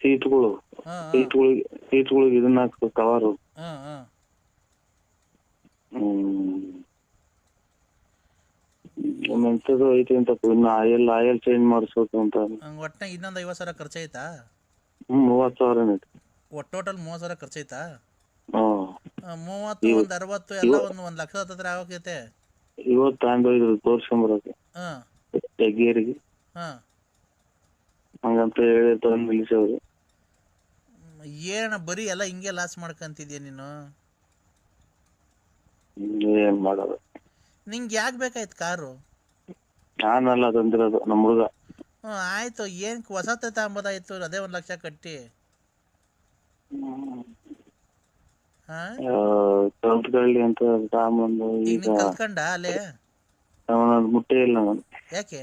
ಸೀಟ್ಗಳು ಹಾಂ, ಸೀಟ್ಗಳಿಗೆ ಇದನ್ನ ಹಾಕ್ಬೇಕು, ಕವರು. ಹಾಂ, ಹಾಂ. ಎಂತದು ಐತಿ ಅಂತಪ್ಪ, ಇನ್ನು ಆಯಲ್ ಚೇಂಜ್ ಮಾಡಿಸ್ಬೇಕು ಅಂತ. ಹಂಗೆ ಒಟ್ಟಿನಾಗ ಇನ್ನೊಂದು 50,000 ಖರ್ಚಾಯ್ತಾ? 30,000 ಐತಿ. ಒಟ್ಟು ಟೋಟಲ್ 30,000 ಖರ್ಚಾಯ್ತಾ? ಹ್ಮ್ 30 ಒಂದು 60 ಎಲ್ಲ ಒಂದು ಲಕ್ಷ ಹತ್ತಿರ ಆಗೋಕೈತೆ. ಇವತ್ತು ತಗೊಂಡೋಗಿದ್ರು ತೋರ್ಸ್ಕೊಂಬರಕ್ಕೆ ಹಾಂ, ಹೆಗ್ಗೇರಿಗೆ. ಹಾಂ. ಹಂಗಂತ ಹೇಳಿ ತಂದು ನಿಲ್ಸವ್ರು. ಏನಣ್ಣ ಬರೀ ಎಲ್ಲ ಹಿಂಗೆ ಲಾಸ್ ಮಾಡ್ಕೊಂತಿದ್ಯಾ ನೀನು? ಏನ್ ಮಾಡೋದು, ನಿಂಗೆ ಯಾಕೆ ಬೇಕಾಯ್ತು ಕಾರು? ನಾನಲ್ಲ ತಂದಿರೋದು, ನಮ್ಮ ಹುಡುಗ. ಹ್ಞೂ ಆಯಿತು, ಏನು ಹೊಸತೆ ತಗೊಂಬೋದಾಯ್ತು, ಅದೇ 1 ಲಕ್ಷ ಕಟ್ಟಿ. ಹಾಂ, ಕಲ್ತ್ಕೊಳ್ಳಿ ಅಂತ ತಗೊಂಬಂದು ಈಗ ಈಗ ನೀನು ಕಲ್ತ್ಕೊಂಡ ಅಲ್ಲೇ? ಅವನದು ಮುಟ್ಟೇ ಇಲ್ಲ ನಾನು. ಯಾಕೆ?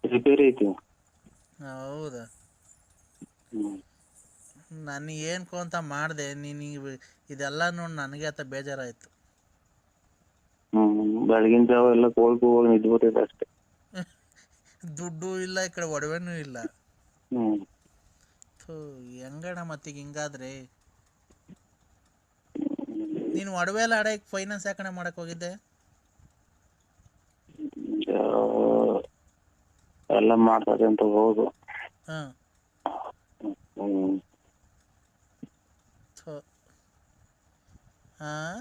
ರಿಪೇರಿ ಐತಿ. ಹೌದಾ? ನಾನು ಏನಕ್ಕೂ ಅಂತ ಮಾಡಿದೆ, ನೀನು ಇದೆಲ್ಲ ನೋಡಿ ನನಗೆ ಆತ ಬೇಜಾರಾಯಿತು. ಬೆಳಗಿನ ಜಾವ ಎಲ್ಲ ಕೋಲ್ಕು ಹೋಗಿ ನಿಂತ್ಬಿಟ್ಟೈತೆ ಅಷ್ಟೇ. ದುಡ್ಡು ಇಲ್ಲ, ಈ ಕಡೆ ಒಡವೆನೂ ಇಲ್ಲ. ಥೂ, ಹೆಂಗಣ್ಣ ಮತ್ತೀಗ ಹಿಂಗಾದ್ರೆ? ನೀನು ಒಡವೆ ಎಲ್ಲ ಅಡಕ್ಕೆ ಫೈನಾನ್ಸ್ ಯಾಕಣ್ಣ ಮಾಡಕ್ಕೆ ಹೋಗಿದ್ದೆ? ಎಲ್ಲ ಮಾಡ್ತಾರೆ ಅಂತ ಹೋದು. ಹಾಂ, ಥೂ, ಹಾಂ.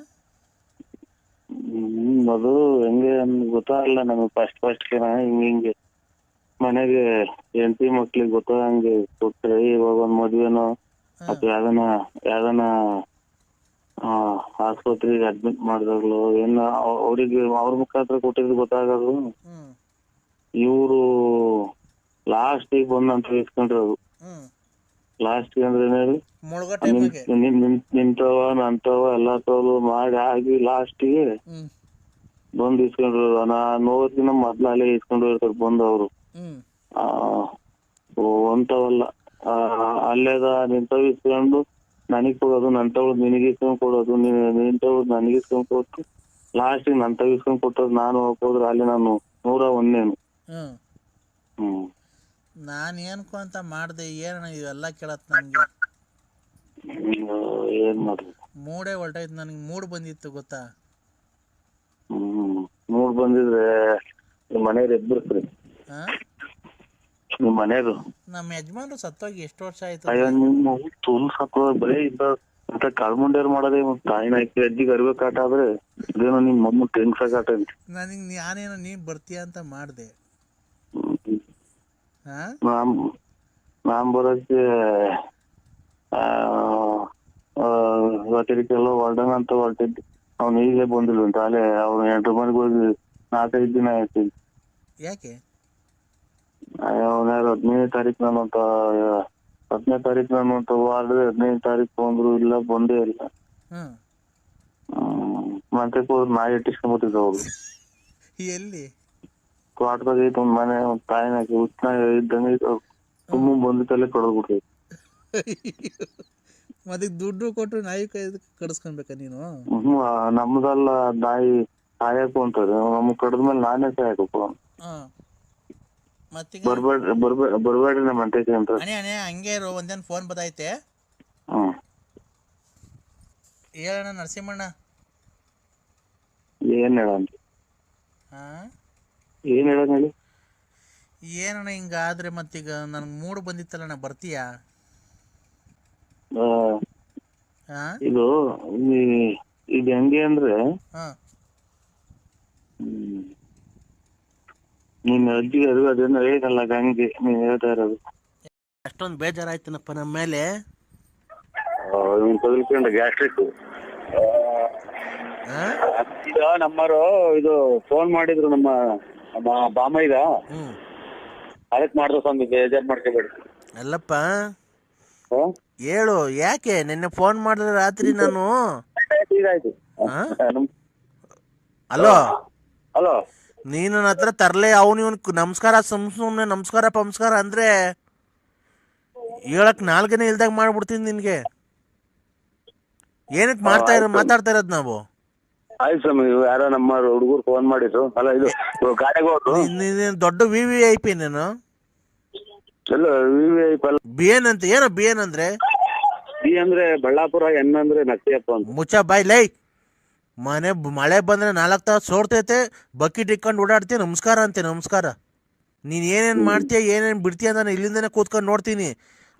ಅದು ಹೆಂಗೆ ಗೊತ್ತಾಗಲ್ಲ ನಮಗೆ ಫಸ್ಟ್ ಹಿಂಗೆ ಮನೆಗೆ ಹೆಂಡತಿ ಮಕ್ಳಿಗೆ ಗೊತ್ತಾಗಂಗೆ ಕೊಟ್ರೆ, ಇವಾಗ ಒಂದ್ ಮದ್ವೆನೋ ಅಥವಾ ಯಾವ್ದನ ಆಸ್ಪತ್ರೆಗೆ ಅಡ್ಮಿಟ್ ಮಾಡಿದಾಗ್ಲು ಏನು ಅವ್ರಿಗೆ ಅವ್ರ ಮುಖಾಂತರ ಕೊಟ್ಟಿದ್ದು ಗೊತ್ತಾಗೋದು. ಇವರು ಲಾಸ್ಟಿಗೆ ಬಂದಂತ ಇಸ್ಕೊಂಡಿರೋದು. ಲಾಸ್ಟಿಗೆ ಅಂದ್ರೆ ಏನೇಳಿ ನಿಂತವ ನಂತವ ಎಲ್ಲ ತೋಲು ಮಾಡಿ ಆಗಿ ಲಾಸ್ಟಿಗೆ ಬಂದು ಇಸ್ಕೊಂಡ್ರು. ನೋದಿನ ಮೊದ್ಲು ಅಲ್ಲೇ ಇಸ್ಕೊಂಡು ಇರ್ತಾರೆ ಬಂದು ಅವರು. ಅಂತವಲ್ಲ ಅಲ್ಲೇದ ನಿಂತವ್ ಇಸ್ಕೊಂಡು ನನಗ್ ಕೊಡೋದು, ನಂತವಳು ನಿನಗೆ ಇಸ್ಕೊಂಡ್ ಕೊಡೋದು, ನಿಂತವಳು ನನಗೆ ಇಸ್ಕೊಂಡ್ ಕೊಟ್ಟು ಲಾಸ್ಟಿಗೆ ನಂತವ್ ಇಸ್ಕೊಂಡ್ ಕೊಟ್ಟೋದು. ನಾನು ಹೋಗೋದ್ರೆ ಅಲ್ಲಿ ನಾನು 101ನೇನು. ನಾನು ಏನಕ್ಕೂ ಅಂತ ಮಾಡಿದೆ, ಏನಣ್ಣ ಇವೆಲ್ಲ ಕೇಳತ್ ನನಗೆ. ಏನ್ ಮಾಡುದು, ಮೂಡೇ ಹೊರಟಾಯ್ತು ನನಗೆ. ಮೂಡ್ ಬಂದಿತ್ತು ಗೊತ್ತಾ? ಮೂಡ್ ಬಂದಿದ್ರೆ ನಿಮ್ ಮನೆಯವ್ರು ಎದ್ಬಿಡ್ತ್ರಿ. ನಿಮ್ ಮನೆಯವ್ರು ನಮ್ಮ ಯಜಮಾನ್ರು ಸತ್ತೋಗಿ ಎಷ್ಟು ವರ್ಷ ಆಯ್ತು? ಅಯ್ಯೋ ನಿಮ್ಮ ತುಲ್ ಸತ್ತೋಗ ಬರೀ ಅಂತ ಕಳ್ಮುಂಡ್ಯಾರು ಮಾಡೋದೇ. ತಾಯಿನ ಅಜ್ಜಿಗೆ ಅರಿವೆ ಕಾಟ ಆದ್ರೆ ಇದೇನೋ ನಿಮ್ ಮಮ್ಮ ಟೆನ್ಸ ಕಾಟ ಅಂತ. ನನಗೆ ನಾನೇನೋ ನೀ ಬರ್ತೀಯ ಅಂತ ಮಾಡಿದೆ. ನಾನ್ ಬರೋಕ್ಕೆ ರಾತ್ರಿಕೆಲ್ಲ ಹೊರಡೋಣ ಅಂತ ಹೊರಟಿದ್ದೆ. ಅವ್ನು ಈಗಲೇ ಬಂದಿಲ್ಲ ಅಂತ. ಅಲ್ಲೇ ಅವ್ನು 8 ಮನೆಗೆ ಹೋಗಿ 4-5 ದಿನ ಆಯ್ತು. ಯಾಕೆ? ಅವನ 15ನೇ ತಾರೀಕು ನಾನು ಅಂತ 10ನೇ ತಾರೀಕು ನಾನು ಅಂತ ವಾರದೆ 15ನೇ ತಾರೀಕು ಬಂದ್ರು ಇಲ್ಲ, ಬಂದೇ ಇಲ್ಲ. ಮತ್ತೆ ಹೋದ್ರೆ ನಾಯಿ ಇಟ್ಟಿಸ್ಕೊಂಡ್ಬಿಟ್ಟಿದ್ದ ಅವ್ರು. ಎಲ್ಲಿ? ತೋಟದಾಗ ಐತೆ ಒಂದ್ ಮನೆ, ಒಂದ್ ತಾಯಿನ ಹುಚ್ಚನ ಇದ್ದಂಗೆ ತುಂಬ ಬಂದಿತ್ತಲ್ಲೇ ಕಡದ್ಬಿಟ್ಟೈತಿ. ಮತ್ತೆ ದುಡ್ಡು ಕೊಟ್ಟು ನಾಯಿ ಕೈ ಕಡಿಸ್ಕೊಳ್ಬೇಕ ನೀನು? ನಮ್ದಲ್ಲ, ನಾಯಿ ಸಾಯಕು ಅಂತಾರೆ. ನಮ್ಗ್ ಕಡದ್ಮೇಲೆ ನಾನೇ ಸಾಯಕಪ್ಪ. ಬರ್ಬೇಡ್ರಿ ನಮ್ಮ ಅಂಟೈತಿ ಅಂತ. ಅಣೆ ಹಂಗೆ ಇರು, ಒಂದೇನು ಫೋನ್ ಬತ್ತೈತೆ. ಹೇಳಣ್ಣ ನರಸಿಂಹಣ್ಣ. ಏನ್ ಹೇಳ? ಏನ್ ಹೇಳ ಹೇಳಿ? ಏನಣ್ಣ ಹಿಂಗಾದ್ರೆ ಮತ್ತೀಗ ನನ್ಗೆ ಮೂಡ್ ಬಂದಿತ್ತಲ್ಲಣ್ಣ, ಬರ್ತೀಯಾ? ಇದು ಹೆಂಗೆ ಅಂದ್ರೆ ನಿನ್ನ ಅಜ್ಜಿಗೆ ಅದು ಅದೇನೋ ಹೇಳಿದಲ್ಲ ಹಂಗೆ ನೀನ್ ಹೇಳ್ತಾ ಇರೋದು. ಅಷ್ಟೊಂದು ಬೇಜಾರಾಯ್ತನಪ್ಪ ನಮ್ಮ ಮೇಲೆ. ತಗಲ್ಕೊಂಡ ಗ್ಯಾಸ್ಟ್ರಿಕ್. ಈಗ ನಮ್ಮರು ಇದು ಫೋನ್ ಮಾಡಿದ್ರು ನಮ್ಮ ಬಾಮೈದ, ಅದಕ್ಕೆ ಮಾಡ್ದ ಸ್ವಾಮಿ, ಬೇಜಾರ್ ಮಾಡ್ಕೋಬೇಡಿ. ಅಲ್ಲಪ್ಪ ಹೇಳು, ಯಾಕೆ ನಿನ್ನೆ ಫೋನ್ ಮಾಡಿದ್ರೆ ರಾತ್ರಿ ನಾನು ಇದಾಯ್ತು. ಹಲೋ ಹಲೋ, ನೀನು ನನ್ನ ಹತ್ರ ತರಲೆ ಅವನು ಇವನ್ ನಮಸ್ಕಾರ ಸುಮ್ನೆ ನಮಸ್ಕಾರ ಪಮಸ್ಕಾರ ಅಂದ್ರೆ ಹೇಳಕ್ ನಾಲ್ಕನೇ ಇಲ್ದಾಗ ಮಾಡ್ಬಿಡ್ತೀನಿ ನಿನ್ಗೆ. ಏನಕ್ಕೆ ಮಾತಾಡ್ತಾ ಇರೋದು ನಾವು? ಆಯ್ತು ಸ್ವಾಮಿ, ಯಾರೋ ನಮ್ಮ ಹುಡುಗರು ಫೋನ್ ಮಾಡಿದ್ರು. ಅಲ್ಲ ಇದು ಗಾಡಿಗೆ ಹೋದ್ರು. ದೊಡ್ಡ VVIP ನೀನು. ಬಿ ಎನ್ ಅಂತ ಏನೋ ಬಿ ಎನ್ ಅಂದ್ರೆ? ಬಿ ಅಂದ್ರೆ ಬಳ್ಳಾಪುರ, ಎನ್ ಅಂದ್ರೆ ನಕ್ತಿಯಪ್ಪ ಅಂತ. ಮುಚ್ಚ ಬಾಯ್ ಲೈ. ಮಳೆ ಬಂದ್ರೆ 4 ತಾಸು ಸೋರ್ತೈತೆ, ಬಕೆಟ್ ಇಟ್ಕೊಂಡು ಓಡಾಡ್ತೀಯ, ನಮಸ್ಕಾರ ಅಂತೆ ನಮಸ್ಕಾರ. ನೀನ್ ಏನೇನ್ ಮಾಡ್ತೀಯ ಏನೇನ್ ಬಿಡ್ತೀಯ ನಾನು ಇಲ್ಲಿಂದನೇ ಕೂತ್ಕೊಂಡು ನೋಡ್ತೀನಿ.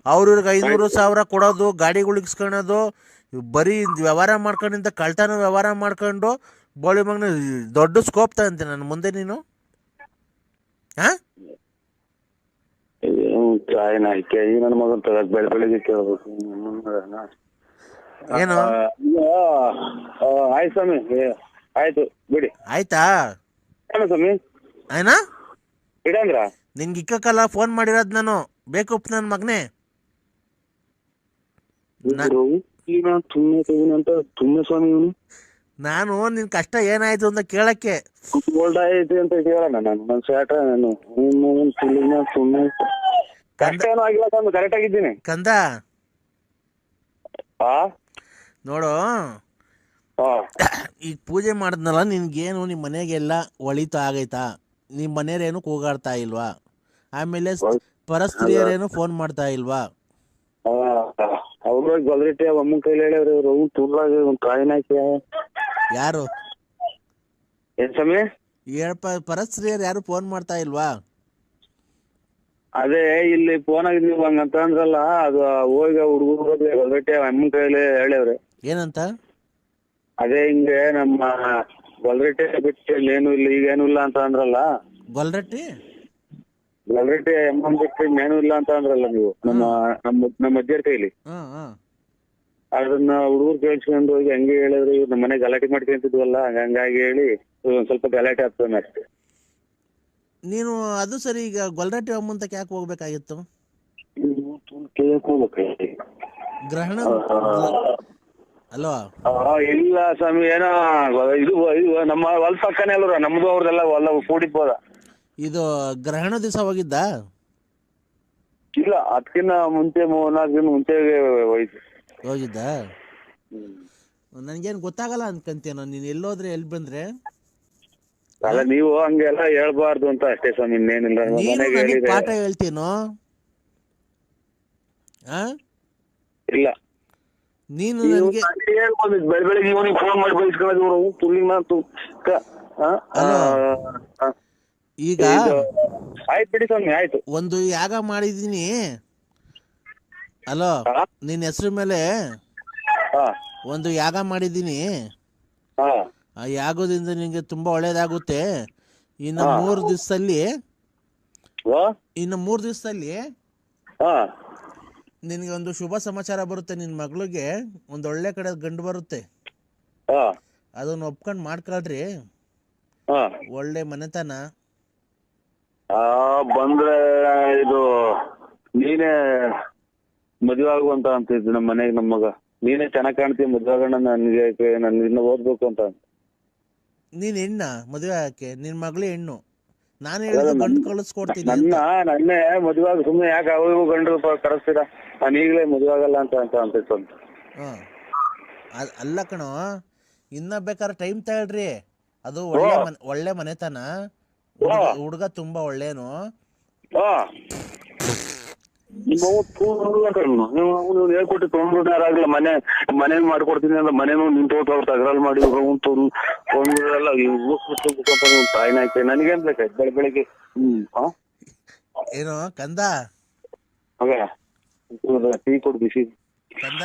ಅವ್ರಿಗೆ 500,000 ಕೊಡೋದು, ಗಾಡಿಗಳು ಇಸ್ಕೊಳೋದು, ಬರೀ ವ್ಯವಹಾರ ಮಾಡ್ಕೊಂಡಿಂದ ಕಳ್ತನ ವ್ಯವಹಾರ ಮಾಡ್ಕೊಂಡು ಬೋಳಿ ಮಗನ ದೊಡ್ಡ ಸ್ಕೋಪ್ ತಗಂತೆ ನನ್ನ ಮುಂದೆ ನೀನು. ನನ್ನ ಮಗನ್ ತಗಕ್ ಬೆಳಗ್ಗೆ ಕೇಳ್ಬೇಕು ಏನು? ಆಯ್ತು ಸ್ವಾಮಿ, ಆಯ್ತು ಬಿಡಿ. ಆಯ್ತಾ ಸ್ವಾಮಿ? ಆಯ್ನಾ ಇಡಂದ್ರ ನಿನ್ಗೆ ಇಕ್ಕಲ್ಲ ಫೋನ್ ಮಾಡಿರೋದು ನಾನು. ಬೇಕುಪ್ಪ ನನ್ನ ಮಗನೇ. ತುಂಬ ಸ್ವಾಮಿ ಇವನು. ನಾನು ನಿನ್ ಕಷ್ಟ ಏನಾಯ್ತು ಅಂತ ಕೇಳಕ್ಕೆ ಗೋಲ್ಡ್ ಆಯ್ತು ಅಂತ ಕೇಳೋಣ. ನನ್ನ ಸ್ಯಾಟ ನಾನು ಕಷ್ಟ ಏನೋ ಆಗಿಲ್ಲ ಸ್ವಾಮಿ, ಕರೆಕ್ಟ್ ಆಗಿದ್ದೀನಿ ಕಂದ. ನೋಡು, ಈಗ ಪೂಜೆ ಮಾಡಿದ್ನಲ್ಲ, ನಿನ್ಗೇನು ನಿಮ್ಮ ಮನೆಗೆಲ್ಲ ಒಳಿತು ಆಗೈತಾ? ನಿಮ್ಮ ಮನೆಯವ್ರೇನು ಕೂಗಾಡ್ತಾ ಇಲ್ವಾ? ಆಮೇಲೆ ಪರಸ್ತ್ರೀಯರೇನು ಫೋನ್ ಮಾಡ್ತಾ ಇಲ್ವಾ? ಅವ್ರ ಗೊಲ್ರಿಟಿ ಅಮ್ಮನ ಕೈಲಿ ಹೇಳ್ಯಾವ್ರಿ. ಅವ್ರು ತುರ್ಲಾಗ ಒಂದು ಕಾಯಿನ ಯಾರು ಏನ್ ಸಮಯ ಪರಸ್ತ್ರೀಯರು ಯಾರು ಫೋನ್ ಮಾಡ್ತಾ ಇಲ್ವಾ? ಅದೇ ಇಲ್ಲಿ ಫೋನ್ ಆಗಿದ್ವಿ ಹಂಗಂತ ಅಂದ್ರಲ್ಲ, ಅದು ಹೋಗಿ ಹುಡುಗರು ಗೊಲ್ರಿಟಿ ಅಮ್ಮನ ಕೈಲಿ ಹೇಳ್ಯಾವ್ರಿ. ಏನಂತ? ಅದೇ ಹಿಂಗೆ ನಮ್ಮ ಗೊಲ್ರಿಟಿ ಬಿಟ್ಟು ಏನು ಇಲ್ಲ, ಈಗೇನು ಇಲ್ಲ ಅಂತ ಅಂದ್ರಲ್ಲ. ಗೊಲ್ರಟ್ಟಿ ಅಮ್ಮನ್ ಬಿಟ್ಟು ಏನು ಇಲ್ಲ ಅಂತ ಅಂದ್ರಲ್ಲ ನೀವು ನಮ್ಮ ಅಜ್ಜಿಯರ್ ಕೈಲಿ. ಅದನ್ನ ಹುಡುಗರು ಕೇಳಿಸ್ಕೊಂಡು ಹೋಗಿ ಹಂಗೆ ಹೇಳಿದ್ರು. ಇವ್ರು ನಮ್ಮ ಮನೆ ಗಲಾಟೆ ಮಾಡ್ಕೊಂತಿದ್ವಲ್ಲ, ಹಂಗಾಗಿ ಹೇಳಿ ಒಂದ್ ಸ್ವಲ್ಪ ಗಲಾಟೆ ಆಗ್ತಾನೆ ಅಷ್ಟೇ. ನೀನು ಅದು ಸರಿ, ಈಗ ಗೊಲ್ರಟ್ಟಿ ಅಮ್ಮಂತಕ್ಕೆ ಯಾಕೆ ಹೋಗ್ಬೇಕಾಗಿತ್ತು? ಗ್ರಹಣ ಅಲ್ವಾ? ಇಲ್ಲ ಸ್ವಾಮಿ, ಏನೋ ಇದು ನಮ್ಮ ಹೊಲ ಪಕ್ಕನೇ ಅಲ್ವ ನಮ್ದು, ಅವ್ರದೆಲ್ಲ ಹೊಲ ಕೂಡಿದ್ಬೋದ. ಇದು ಗ್ರಹಣ ದಿವಸ ಹೋಗಿದ್ದ? ಇಲ್ಲ, ಅದಕ್ಕಿಂತ ಮುಂಚೆ 3-4 ದಿನ ಮುಂಚೆ ಹೋಗಿದ್ದ. ನನ್ಗೇನ್ ಗೊತ್ತಾಗಲ್ಲ ಅನ್ಕಂತೇನೋ, ನೀನ್ ಎಲ್ಲೋದ್ರೆ ಎಲ್ಲಿ ಬಂದ್ರೆ. ಅಲ್ಲ, ನೀವು ಹಂಗೆಲ್ಲ ಹೇಳ್ಬಾರ್ದು ಅಂತ ಅಷ್ಟೇ ಸ್ವಾಮಿ, ಇನ್ನೇನಿಲ್ಲ. ಪಾಠ ಹೇಳ್ತೀನೋ? ಇಲ್ಲ, ನೀನು ಬೆಳಗ್ಗೆ ಇವನಿಗೆ ಫೋನ್ ಮಾಡಿ ಬಯಸ್ಕೊಳ್ಳೋದು ತುಲ್ಲಿನ ಈಗ ಆಯ್ತು ಬಿಡಿ ಸ್ವಾಮಿ, ಆಯ್ತು. ಒಂದು ಯಾಗ ಮಾಡಿದೀನಿ. ಅಲೋ, ನಿನ್ನ ಹೆಸರು ಮೇಲೆ ಒಂದು ಯಾಗ ಮಾಡಿದೀನಿ. ಆ ಯಾಗದಿಂದ ನಿನ್ಗೆ ತುಂಬಾ ಒಳ್ಳೇದಾಗುತ್ತೆ. ಇನ್ನು 3 ದಿವಸದಲ್ಲಿ ನಿನ್ಗೆ ಒಂದು ಶುಭ ಸಮಾಚಾರ ಬರುತ್ತೆ. ನಿನ್ ಮಗಳಿಗೆ ಒಂದ್ ಒಳ್ಳೆ ಕಡೆ ಗಂಡು ಬರುತ್ತೆ. ಅದನ್ನ ಒಪ್ಕೊಂಡ್ ಮಾಡ್ಕೊಳ್ರಿ. ಒಳ್ಳೆ ಮನೆತನ ಬಂದ್ರೆ ಇದು ನೀನೇ ಮದುವೆ ಆಗುವಂತ ಅಂತಿದ್ದು ನಮ್ಮ ಮನೆಗೆ. ನಮ್ಮ ಮಗ ನೀನೇ ಚೆನ್ನಾಗ್ ಕಾಣ್ತೀವಿ, ಮದುವೆ ಆಗೋಣ, ನನ್ಗೆ ಇನ್ನ ಓದ್ಬೇಕು ಅಂತ. ನೀನ್ ಹೆಣ್ಣ ಮದುವೆ ಆಗಕ್ಕೆ? ನಿನ್ ಮಗಳೇ ಹೆಣ್ಣು. ನಾನು ಹೇಳಿದ ಗಂಡು ಕಳಿಸ್ಕೊಡ್ತೀನಿ. ನನ್ನೇ ಮದುವೆ ಆಗ, ಸುಮ್ನೆ ಯಾಕೆ ಅವು ಗಂಡು ಕರೆಸ್ತೀರಾ? ನಾನು ಈಗಲೇ ಮದುವೆ ಆಗಲ್ಲ ಅಂತ ಅಂತಿತ್ತು. ಅಲ್ಲ ಕಣೋ, ಇನ್ನ ಬೇಕಾದ್ರೆ ಟೈಮ್ ತಗೊಳ್ರಿ. ಅದು ಒಳ್ಳೆ ಮನೆತನ. ಹುಡುಗ ತುಂಬಾ ಒಳ್ಳೇನು. ಹೇಳ್ಕೊಟ್ಟು ತೊಗೊಂಡ್ಬಿಟ್ಟಾರಾಗ್ಲ ಮನೆ ಮಾಡ್ಕೊಡ್ತೀನಿ ಅಂತ ಮನೇನು ನಿಂತು ತಗರಲ್ ಮಾಡಿ ತೊಗೊಂಡ್ಬಿಡಲ್ಲ. ತಾಯಿನ ಹಾಕಿ ನನಗೇನ್ ಬೇಕಾಯ್ತು ಬೆಳಿಗ್ಗೆ. ಏನೋ ಕಂದ, ಟೀ ಕೊಡು ಬಿಸಿ. ಕಂದ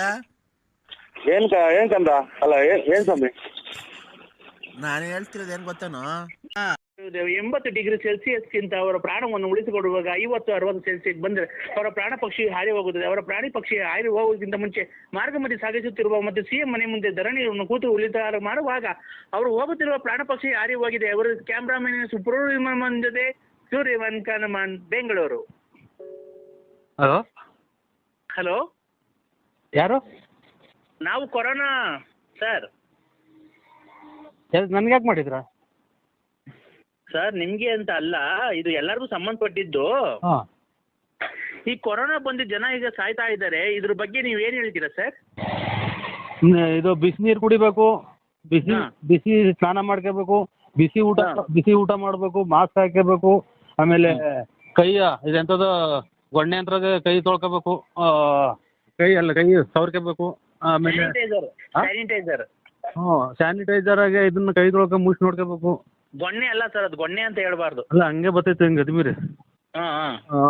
ಏನ್ ಕಂದ? ಅಲ್ಲ ಏನ್ ಸ್ವಾಮಿ, ನಾನು ಹೇಳ್ತಿರೋದು ಏನ್ ಗೊತ್ತೇನೋ? 80 ಡಿಗ್ರಿ ಸೆಲ್ಸಿಯಸ್ಗಿಂತ ಅವರ ಪ್ರಾಣವನ್ನು ಉಳಿಸಿಕೊಡುವಾಗ 50-60 ಸೆಲ್ಸಿಯಸ್ ಬಂದರೆ ಅವರ ಪ್ರಾಣ ಪಕ್ಷಿ ಹಾರಿ ಹೋಗುತ್ತದೆ. ಅವರ ಪ್ರಾಣಿ ಪಕ್ಷಿ ಹಾರಿ ಹೋಗೋದಕ್ಕಿಂತ ಮುಂಚೆ ಮಾರ್ಗ ಮಧ್ಯೆ ಸಾಗಿಸುತ್ತಿರುವ ಮತ್ತು ಸಿಎಂ ಮನೆ ಮುಂದೆ ಧರಣಿಯನ್ನು ಕೂತು ಉಳಿತಾರ ಮಾಡುವಾಗ ಅವರು ಹೋಗುತ್ತಿರುವ ಪ್ರಾಣ ಪಕ್ಷಿ ಹಾರಿ ಹೋಗಿದೆ. ಅವರು ಕ್ಯಾಮ್ರಾಮನ್ ಸುಬ್ರಹ್ಮಣ್ಯನ್ ಜೊತೆ ಸೂರ್ಯವನ್ ಕನಮನ್, ಬೆಂಗಳೂರು. ಹಲೋ ಹಲೋ, ಯಾರು? ನಾವು ಕೊರೋನಾ ಸರ್. ನನ್ಗೆ ಯಾಕೆ ಮಾಡಿದ್ರಾ? ಸರ್ ನಿಮ್ಗೆ ಅಂತ ಅಲ್ಲ, ಇದು ಎಲ್ಲರಿಗೂ ಸಂಬಂಧಪಟ್ಟಿದ್ದು. ಹಾಂ, ಈ ಕೊರೋನಾ ಬಂದು ಜನ ಈಗ ಸಾಯ್ತಾ ಇದ್ದಾರೆ, ಇದ್ರ ಬಗ್ಗೆ ನೀವ್ ಏನ್ ಹೇಳ್ತೀರಾ ಸರ್? ಇದು ಬಿಸಿ ನೀರು ಕುಡಿಬೇಕು, ಬಿಸಿ ಹಾ. ಬಿಸಿ ಸ್ನಾನ ಮಾಡ್ಕೋಬೇಕು, ಬಿಸಿ ಊಟ ಮಾಡಬೇಕು, ಮಾಸ್ಕ್ ಹಾಕೋಬೇಕು, ಆಮೇಲೆ ಇದೆಂಥದ್ದು ಗೊಣ್ಣೆ ಯಂತ್ರಾಗ ಕೈ ತೊಳ್ಕೋಬೇಕು, ಕೈ ಸವರ್ಕೋಬೇಕು, ಆಮೇಲೆ ಸ್ಯಾನಿಟೈಸರ್. ಸ್ಯಾನಿಟೈಸರ್ ಆಗಿ ಇದನ್ನ ಕೈ ತೊಳ್ಕೊ ಮುಚ್ಚಿ ನೋಡ್ಕೋಬೇಕು. ಗೊಣ್ಣೆ ಅಲ್ಲ ಸರ್, ಅದು ಗೊಣ್ಣೆ ಅಂತ ಹೇಳ್ಬಾರ್ದು. ಅಲ್ಲ, ಹಂಗೆ ಬರ್ತೈತೆ ಹಂಗೆ ಅದ್ಮೀರಿ.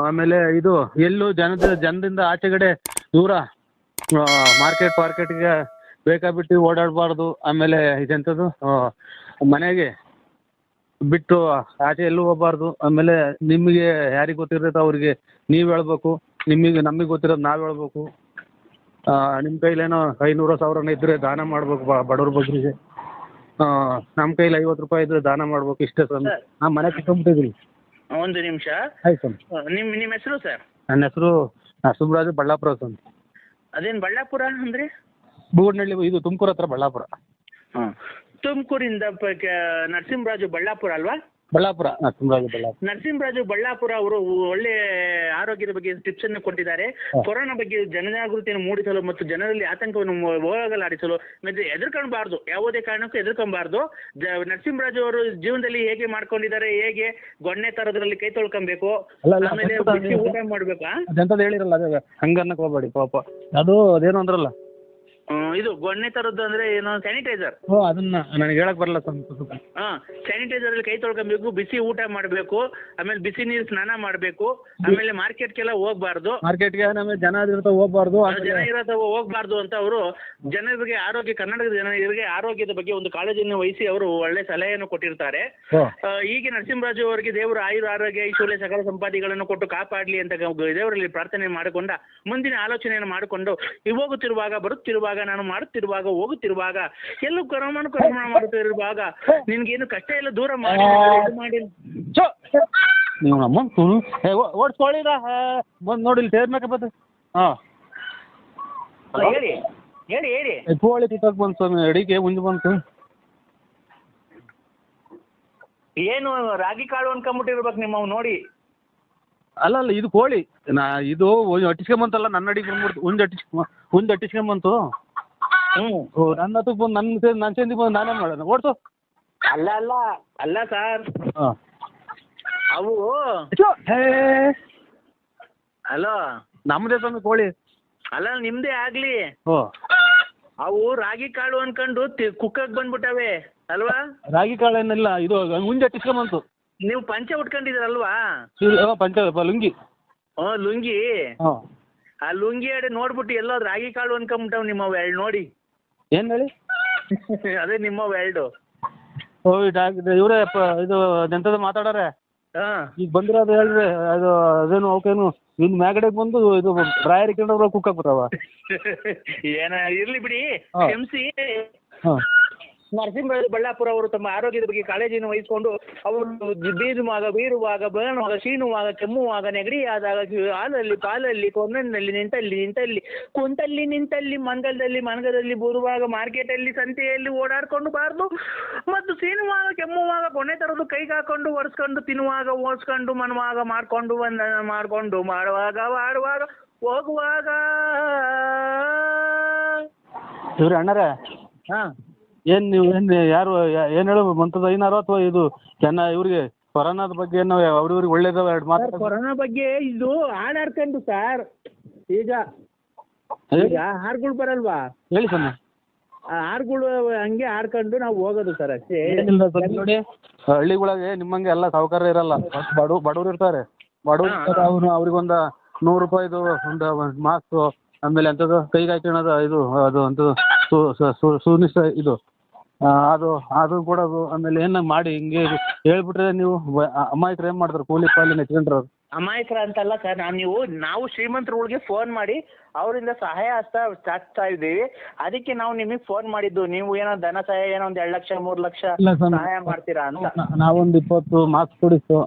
ಆಮೇಲೆ ಇದು ಎಲ್ಲೂ ಜನದಿಂದ ಆಚೆಗಡೆ ದೂರ ಮಾರ್ಕೆಟ್ಗೆ ಬೇಕಾಬಿಟ್ಟು ಓಡಾಡಬಾರ್ದು. ಆಮೇಲೆ ಇದೆಂಥದ್ದು ಮನೆಗೆ ಬಿಟ್ಟು ಆಚೆ ಎಲ್ಲೂ ಹೋಗ್ಬಾರ್ದು. ಆಮೇಲೆ ನಿಮಗೆ ಯಾರಿಗೆ ಗೊತ್ತಿರ್ತೈತೆ ಅವ್ರಿಗೆ ನೀವು ಹೇಳ್ಬೇಕು, ನಮಗೆ ಗೊತ್ತಿರೋದು ನಾವು ಹೇಳ್ಬೇಕು. ನಿಮ್ಮ ಕೈಲೇನೋ 500,000 ಇದ್ದರೆ ದಾನ ಮಾಡ್ಬೇಕು ಬಡವ್ರ ಬಗ್ಗರಿಗೆ. ನಮ್ಮ ಕೈಲಿ 50 ರೂಪಾಯಿ ಇದ್ರೆ ದಾನ ಮಾಡ್ಬೇಕು. ಇಷ್ಟೇ ಸರ್. ನಾನು ಮನೆ ಕಿತ್ಕೊಂಡ್ಬಿಟ್ಟಿದ್ದೀನಿ. ಒಂದು ನಿಮಿಷ. ಆಯ್ತು ಸರ್. ನಿಮ್ಮ ಹೆಸರು ಸರ್? ನನ್ನ ಹೆಸರು ನರಸಿಂಹರಾಜು ಬಳ್ಳಾಪುರ ಸರ್. ಅದೇನು ಬಳ್ಳಾಪುರ ಅಂದ್ರೆ? ಬೂಗಡ್ನಹಳ್ಳಿ, ಇದು ತುಮಕೂರು ಹತ್ರ ಬಳ್ಳಾಪುರ. ತುಮಕೂರಿಂದ ನರಸಿಂಹರಾಜು ಬಳ್ಳಾಪುರ ಅಲ್ವಾ? ಬಳ್ಳಾಪುರ, ನರಸಿಂಹರಾಜು ಬಳ್ಳಾಪುರ. ನರಸಿಂಹರಾಜು ಬಳ್ಳಾಪುರ ಅವರು ಒಳ್ಳೆ ಆರೋಗ್ಯದ ಬಗ್ಗೆ ಟಿಪ್ಸ್ ಅನ್ನು ಕೊಟ್ಟಿದ್ದಾರೆ. ಕೊರೋನಾ ಬಗ್ಗೆ ಜನಜಾಗೃತಿಯನ್ನು ಮೂಡಿಸಲು ಮತ್ತು ಜನರಲ್ಲಿ ಆತಂಕವನ್ನು ಹೋಗಲಾಡಿಸಲು ಮತ್ತೆ ಹೆದರ್ಕೊಳ್ಬಾರ್ದು, ಯಾವುದೇ ಕಾರಣಕ್ಕೂ ಹೆದರ್ಕೊಬಾರ್ದು. ನರಸಿಂಹರಾಜು ಅವರು ಜೀವನದಲ್ಲಿ ಹೇಗೆ ಮಾಡ್ಕೊಂಡಿದ್ದಾರೆ, ಹೇಗೆ ಗೊಣ್ಣೆ ತರದ್ರಲ್ಲಿ ಕೈ ತೊಳ್ಕೊಬೇಕು, ಆಮೇಲೆ ಬಿಸಿ ಊಟ ಮಾಡ್ಬೇಕಾ ಅದೆಂತದ್ದು ಹೇಳಿರಲ್ಲ, ಅದೇ ಹಂಗನ್ನಕ್ಕೆ ಹೋಗ್ಬೇಡಿ ಪಾಪ. ಅದು ಅದೇನು ಅಂದ್ರಲ್ಲ, ಇದು ಗೊಣ್ಣೆ ತರದ್ದು ಅಂದ್ರೆ ಏನು? ಸ್ಯಾನಿಟೈಸರ್. ಅದನ್ನ ನನಗೆ ಹೇಳಕ್ ಬರಲ್ಲ ಸರ್. ಸ್ಯಾನಿಟೈಸರ್ ಅಲ್ಲಿ ಕೈ ತೊಳ್ಕೊಬೇಕು, ಬಿಸಿ ಊಟ ಮಾಡಬೇಕು, ಆಮೇಲೆ ಬಿಸಿ ನೀರು ಸ್ನಾನ ಮಾಡಬೇಕು, ಆಮೇಲೆ ಮಾರ್ಕೆಟ್ಗೆಲ್ಲ ಹೋಗ್ಬಾರ್ದು, ಮಾರ್ಕೆಟ್ಗೆ ಆಮೇಲೆ ಜನ ಹೋಗ್ಬಾರ್ದು, ಜನ ಇರೋ ಹೋಗ್ಬಾರ್ದು ಅಂತ ಅವರು ಜನರಿಗೆ ಕರ್ನಾಟಕದ ಜನರಿಗೆ ಆರೋಗ್ಯದ ಬಗ್ಗೆ ಒಂದು ಕಾಳಜಿಯನ್ನು ವಹಿಸಿ ಅವರು ಒಳ್ಳೆ ಸಲಹೆಯನ್ನು ಕೊಟ್ಟಿರ್ತಾರೆ. ಹೀಗೆ ನರಸಿಂಹರಾಜು ಅವರಿಗೆ ದೇವರು ಆರೋಗ್ಯ ಐಶ್ವರ್ಯ ಸಕಲ ಸಂಪಾದಿಗಳನ್ನು ಕೊಟ್ಟು ಕಾಪಾಡಲಿ ಅಂತ ದೇವರಲ್ಲಿ ಪ್ರಾರ್ಥನೆ ಮಾಡಿಕೊಂಡ ಮುಂದಿನ ಆಲೋಚನೆಯನ್ನು ಮಾಡಿಕೊಂಡು ಹೋಗುತ್ತಿರುವಾಗ, ಬರುತ್ತಿರುವಾಗ, ನಾನು ಮಾಡುತ್ತಿರುವಾಗ, ಹೋಗುತ್ತಿರುವಾಗ, ಎಲ್ಲೂ ಕರೋಮಾ ಮಾಡುತ್ತಿರುವಾಗ ನಿನ್ಗೇನು ಕಷ್ಟ ಎಲ್ಲ ದೂರ ಮಾಡಿ ನೀವು ಓಡಿಸ್ಕೊಳ್ಳಿರ ಬಂದು ನೋಡಿ ಟೇರ್ ಮೇಕಪ್ ಅದು. ಹೇಳಿ ಹೇಳಿ ಹೇಳಿ. ಕೋಳಿ ತಿಕ್ಕಕ್ ಬಂತು ಸ್ವಾಮಿ, ಅಡಿಗೆ ಮುಂಜೆ ಬಂತು. ಏನು ರಾಗಿ ಕಾಳು ಅನ್ಕೊಂಬಿಟ್ಟಿರ್ಬೇಕು ನಿಮ್ಮವ್ ನೋಡಿ. ಅಲ್ಲ ಇದು ಕೋಳಿ ಇದು ಅಟ್ಟಿಸ್ಕೊಂಬಂತಲ್ಲ, ನನ್ನ ಅಡಿಗೆ ಬಂದ್ಬಿಡ್ತು. ಹುಂಜ್ ಅಟ್ಟಿಸ್ಕೊಂಬಂತು. ನನ್ನ ಹತ್ತಕ್ಕೆ ಬಂದು ನನ್ನ ಸೇಂದಿಗೆ ಬಂದು ನಾನೇ ಮಾಡೋಣ. ಓಡಿಸು. ಅಲ್ಲ ಅಲ್ಲ ಅಲ್ಲ ಸರ್, ಅವು ಹಲೋ ನಮ್ಮದೇ ಸ್ವಾಮಿ ಕೋಳಿ. ಅಲ್ಲ ನಿಮ್ದೇ ಆಗ್ಲಿ, ಅವು ರಾಗಿ ಕಾಳು ಅನ್ಕೊಂಡು ಕುಕ್ಕಕ್ ಬಂದ್ಬಿಟ್ಟವೆ ಅಲ್ವಾ? ರಾಗಿ ಕಾಳು ಏನಿಲ್ಲ, ಇದು ಹುಂಜ್ ಅಟ್ಟಿಸ್ಕೊಂಬಂತು. ನೀವು ಪಂಚೆ ಉಟ್ಕೊಂಡಿದ್ದೀರಲ್ವಾ? ಪಂಚ ಲುಂಗಿ. ಲುಂಗಿ. ಆ ಲುಂಗಿ ಅಡೆ ನೋಡ್ಬಿಟ್ಟು ಎಲ್ಲೋ ರಾಗಿ ಕಾಳು ಅನ್ಕೊಂಬಿಟ್ಟವ್ ನಿಮ್ಮವ್ ಎರಡು ನೋಡಿ. ಏನ್ ಹೇಳಿ? ಅದೇ ನಿಮ್ಮವ್ ಎರಡು. ಇವರೇ ಇದು ಎಂತದ ಮಾತಾಡಾರೆ. ಈಗ ಬಂದಿರೋದು ಹೇಳ್ರಿ, ಅದು ಅದೇನು ಅವಕೇನು ಇನ್ ಮ್ಯಾಗಡೆಗೆ ಬಂದು ಇದು ಡ್ರಾಯರ್ ಇಟ್ಕೊಂಡ್ರೆ ಕುಕ್ ಹಾಕ್ಬಿಟ್ಟಾವ. ಏನ ಇರ್ಲಿ ಬಿಡಿ, ಕ್ಷಮಿಸಿ. ನರಸಿಂಹರಾಜು ಬಳ್ಳಾಪುರ ಅವರು ತಮ್ಮ ಆರೋಗ್ಯದ ಬಗ್ಗೆ ಕಾಳಜಿಯನ್ನು ವಹಿಸಿಕೊಂಡು ಅವರು ಬೀರುವಾಗ ಬೇಣುವಾಗ ಶೀನುವಾಗ ಕೆಮ್ಮುವಾಗ ನೆಗಡಿಯಾದಾಗ ಹಾಲಲ್ಲಿ ಪಾಲಲ್ಲಿ ಕೊನ್ನಲ್ಲಿ ನಿಂತಲ್ಲಿ ಕುಂತಲ್ಲಿ ನಿಂತಲ್ಲಿ ಮನಗದಲ್ಲಿ ಬರುವಾಗ ಮಾರ್ಕೆಟಲ್ಲಿ ಸಂತೆಯಲ್ಲಿ ಓಡಾಡ್ಕೊಂಡು ಬಾರ್ದು ಮತ್ತು ಸೀನುವಾಗ ಕೆಮ್ಮುವಾಗ ಕೊನೆ ತರದು ಕೈಗೆ ಹಾಕೊಂಡು ಒರೆಸ್ಕೊಂಡು ತಿನ್ನುವಾಗ ಓಡಿಸ್ಕೊಂಡು ಮನುವಾಗ ಮಾಡ್ಕೊಂಡು ಮಾಡುವಾಗ ಹೋಗುವಾಗ. ಇವ್ರಿ ಅಣ್ಣರೇ, ನೀವು ಯಾರು ಏನು ಹೇಳು ಮಂತದ ಐನಾರು ಅಥವಾ ಇದು ಇವ್ರಿಗೆ ಕೊರೋನಾದ ಬಗ್ಗೆ ಏನೋ ಅವ್ರಿಗೆ ಒಳ್ಳೇದಾವ ಎರಡು ಮಾತು. ಕೊರೋನಾ ಬಗ್ಗೆ ಇದು ಹಾಡಾಡ್ಕೊಂಡು ಸರ್, ಈಗ ಹಾರ್ಗಳು ಬರಲ್ವಾ ಹೇಳಿ ಸರ್. ಹಾರ್ಗಳು ಹಂಗೆ ಹಾಡ್ಕೊಂಡು ನಾವು ಹೋಗೋದು ಸರ್, ಅಷ್ಟೇ. ನೋಡಿ, ಹಳ್ಳಿಗಳಿಗೆ ನಿಮ್ಮಂಗೆ ಎಲ್ಲ ಸಾಹುಕಾರ ಇರಲ್ಲ, ಬಡವ್ರು ಇರ್ತಾರೆ. ಬಡವ್ರು ಅವ್ರಿಗೊಂದು 100 ರೂಪಾಯಿದು ಒಂದು ಮಾಸ್ಕ್, ಆಮೇಲೆ ಅಂಥದ್ದು ಕೈಗೆ ಹಾಕೋಣದು ಇದು ಅದು ಅಂಥದ್ದು ಸುನಿಶ್ಚಯ ಇದು ಅದು ಅದು ಕೊಡೋದು ಆಮೇಲೆ ಏನ ಮಾಡಿ ಹಿಂಗೆ ಹೇಳ್ಬಿಟ್ರೆ ನೀವು ಅಮಾಯಕರು ಏನು ಮಾಡ್ತಾರೆ ಕೂಲಿ ಪಾಲಿ ನೆಚ್ಕೊಂಡ್ರೆ ಅವ್ರು. ಅಮಾಯಕರ ಅಂತಲ್ಲ ಸರ್, ನಾವು ಶ್ರೀಮಂತರುಗಳಿಗೆ ಫೋನ್ ಮಾಡಿ ಅವರಿಂದ ಸಹಾಯ ಹಸ್ತ ಚಾಚ್ತಾ ಇದ್ದೀವಿ. ಅದಕ್ಕೆ ನಾವು ನಿಮಗೆ ಫೋನ್ ಮಾಡಿದ್ದು. ನೀವು ಏನೋ ಧನ ಸಹಾಯ ಏನೋ ಒಂದು 2 ಲಕ್ಷ 3 ಲಕ್ಷ ಇಲ್ಲ ಸರ್, ಸಹಾಯ ಮಾಡ್ತೀರಾ ಅಂತ. ನಾವೊಂದು 20 ಮಾಸ್ಕ್ ಕೊಡಿಸ್ತು.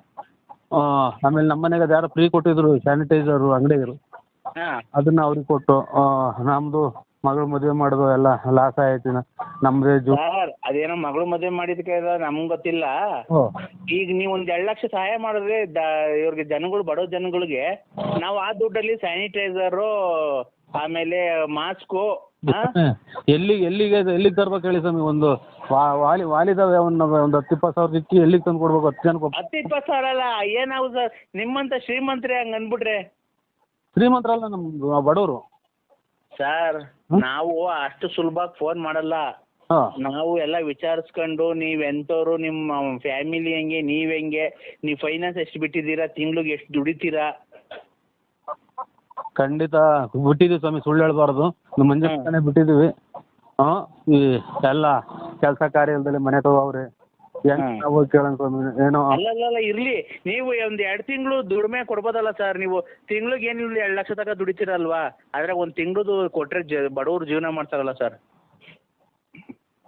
ಆಮೇಲೆ ನಮ್ಮ ಮನೆಗೆ ಅದು ಯಾರೋ ಫ್ರೀ ಕೊಟ್ಟಿದ್ರು ಸ್ಯಾನಿಟೈಸರು ಅಂಗಡಿಗರು, ಅದನ್ನ ಅವ್ರಿಗೆ ಕೊಟ್ಟು ನಮ್ಮದು ಮಗಳು ಮದುವೆ ಮಾಡೋದು ಎಲ್ಲ ಲಾಸ್ ಆಯ್ತು. ನಮ್ದೇ ಸರ್ ಅದೇನೋ ಮಗಳು ಮದುವೆ ಮಾಡಿದಕ್ಕೆ ನಮ್ಗೆ ಗೊತ್ತಿಲ್ಲ. ಈಗ ನೀವು ಒಂದು 2 ಲಕ್ಷ ಸಹಾಯ ಮಾಡಿದ್ರೆ ಇವ್ರಿಗೆ ಜನಗಳು, ಬಡವ ಜನಗಳಿಗೆ ನಾವು ಆ ದುಡ್ಡಲ್ಲಿ ಸ್ಯಾನಿಟೈಸರು ಆಮೇಲೆ ಮಾಸ್ಕು ಎಲ್ಲಿಗೆ ತರ್ಬೇಕು ಹೇಳಿ ಸ್ವಾಮಿ? ಒಂದು ವಾಲಿದಾವೆ ಒಂದು 10-20 ಸಾವಿರ ಸಿಕ್ಕಿ ಎಲ್ಲಿಗೆ ತಂದು ಕೊಡ್ಬೇಕು? 10 ಜನಕ್ಕೆ 10-20 ಸಾವಿರ ಅಲ್ಲ, ಏನಾಗುತ್ತೆ ಸರ್ ನಿಮ್ಮಂತ ಶ್ರೀಮಂತರೇ ಹಂಗೆ ಅಂದ್ಬಿಟ್ರೆ? ಶ್ರೀಮಂತರಲ್ಲ, ನಮ್ಮ ಬಡವರು ಸರ್. ನಾವು ಅಷ್ಟು ಸುಲಭವಾಗಿ ಫೋನ್ ಮಾಡಲ್ಲ. ನಾವು ಎಲ್ಲ ವಿಚಾರಿಸ್ಕೊಂಡು ನೀವ್ ಎಂತವ್ರು, ನಿಮ್ಮ ಫ್ಯಾಮಿಲಿ ಹೆಂಗೆ, ನೀವ್ ಹೆಂಗೆ, ನೀವು ಫೈನಾನ್ಸ್ ಎಷ್ಟು ಬಿಟ್ಟಿದ್ದೀರಾ, ತಿಂಗ್ಳಿಗೆ ಎಷ್ಟು ದುಡಿತೀರಾ? ಖಂಡಿತ ಬಿಟ್ಟಿದ್ದೀವಿ ಸ್ವಾಮಿ, ಸುಳ್ಳು ಹೇಳ್ಬಾರ್ದು. ನಮ್ಮ ಮಂಜಾನೆ ಬಿಟ್ಟಿದ್ದೀವಿ. ಈ ಎಲ್ಲ ಕೆಲಸ ಕಾರ್ಯ ಇಲ್ದಲ್ಲಿ ಮನೆ ತಗೋವ್ರೆ, ಹೆಂಗ್ ಕೇಳೋಣ ಸ್ವಾಮಿ? ಏನೋ ಅಲ್ಲ ಇರ್ಲಿ, ನೀವು ಒಂದ್ 2 ತಿಂಗಳು ದುಡಿಮೆ ಕೊಡ್ಬೋದಲ್ಲ ಸರ್. ನೀವು ತಿಂಗ್ಳಿಗೆ ಏನಿಲ್ಲ 2 ಲಕ್ಷ ತನಕ ದುಡಿತೀರಲ್ವಾ, ಆದ್ರೆ ಒಂದ್ ತಿಂಗಳದು ಕೊಟ್ರೆ ಬಡವ್ರು ಜೀವನ ಮಾಡ್ತಾರಲ್ಲ ಸರ್.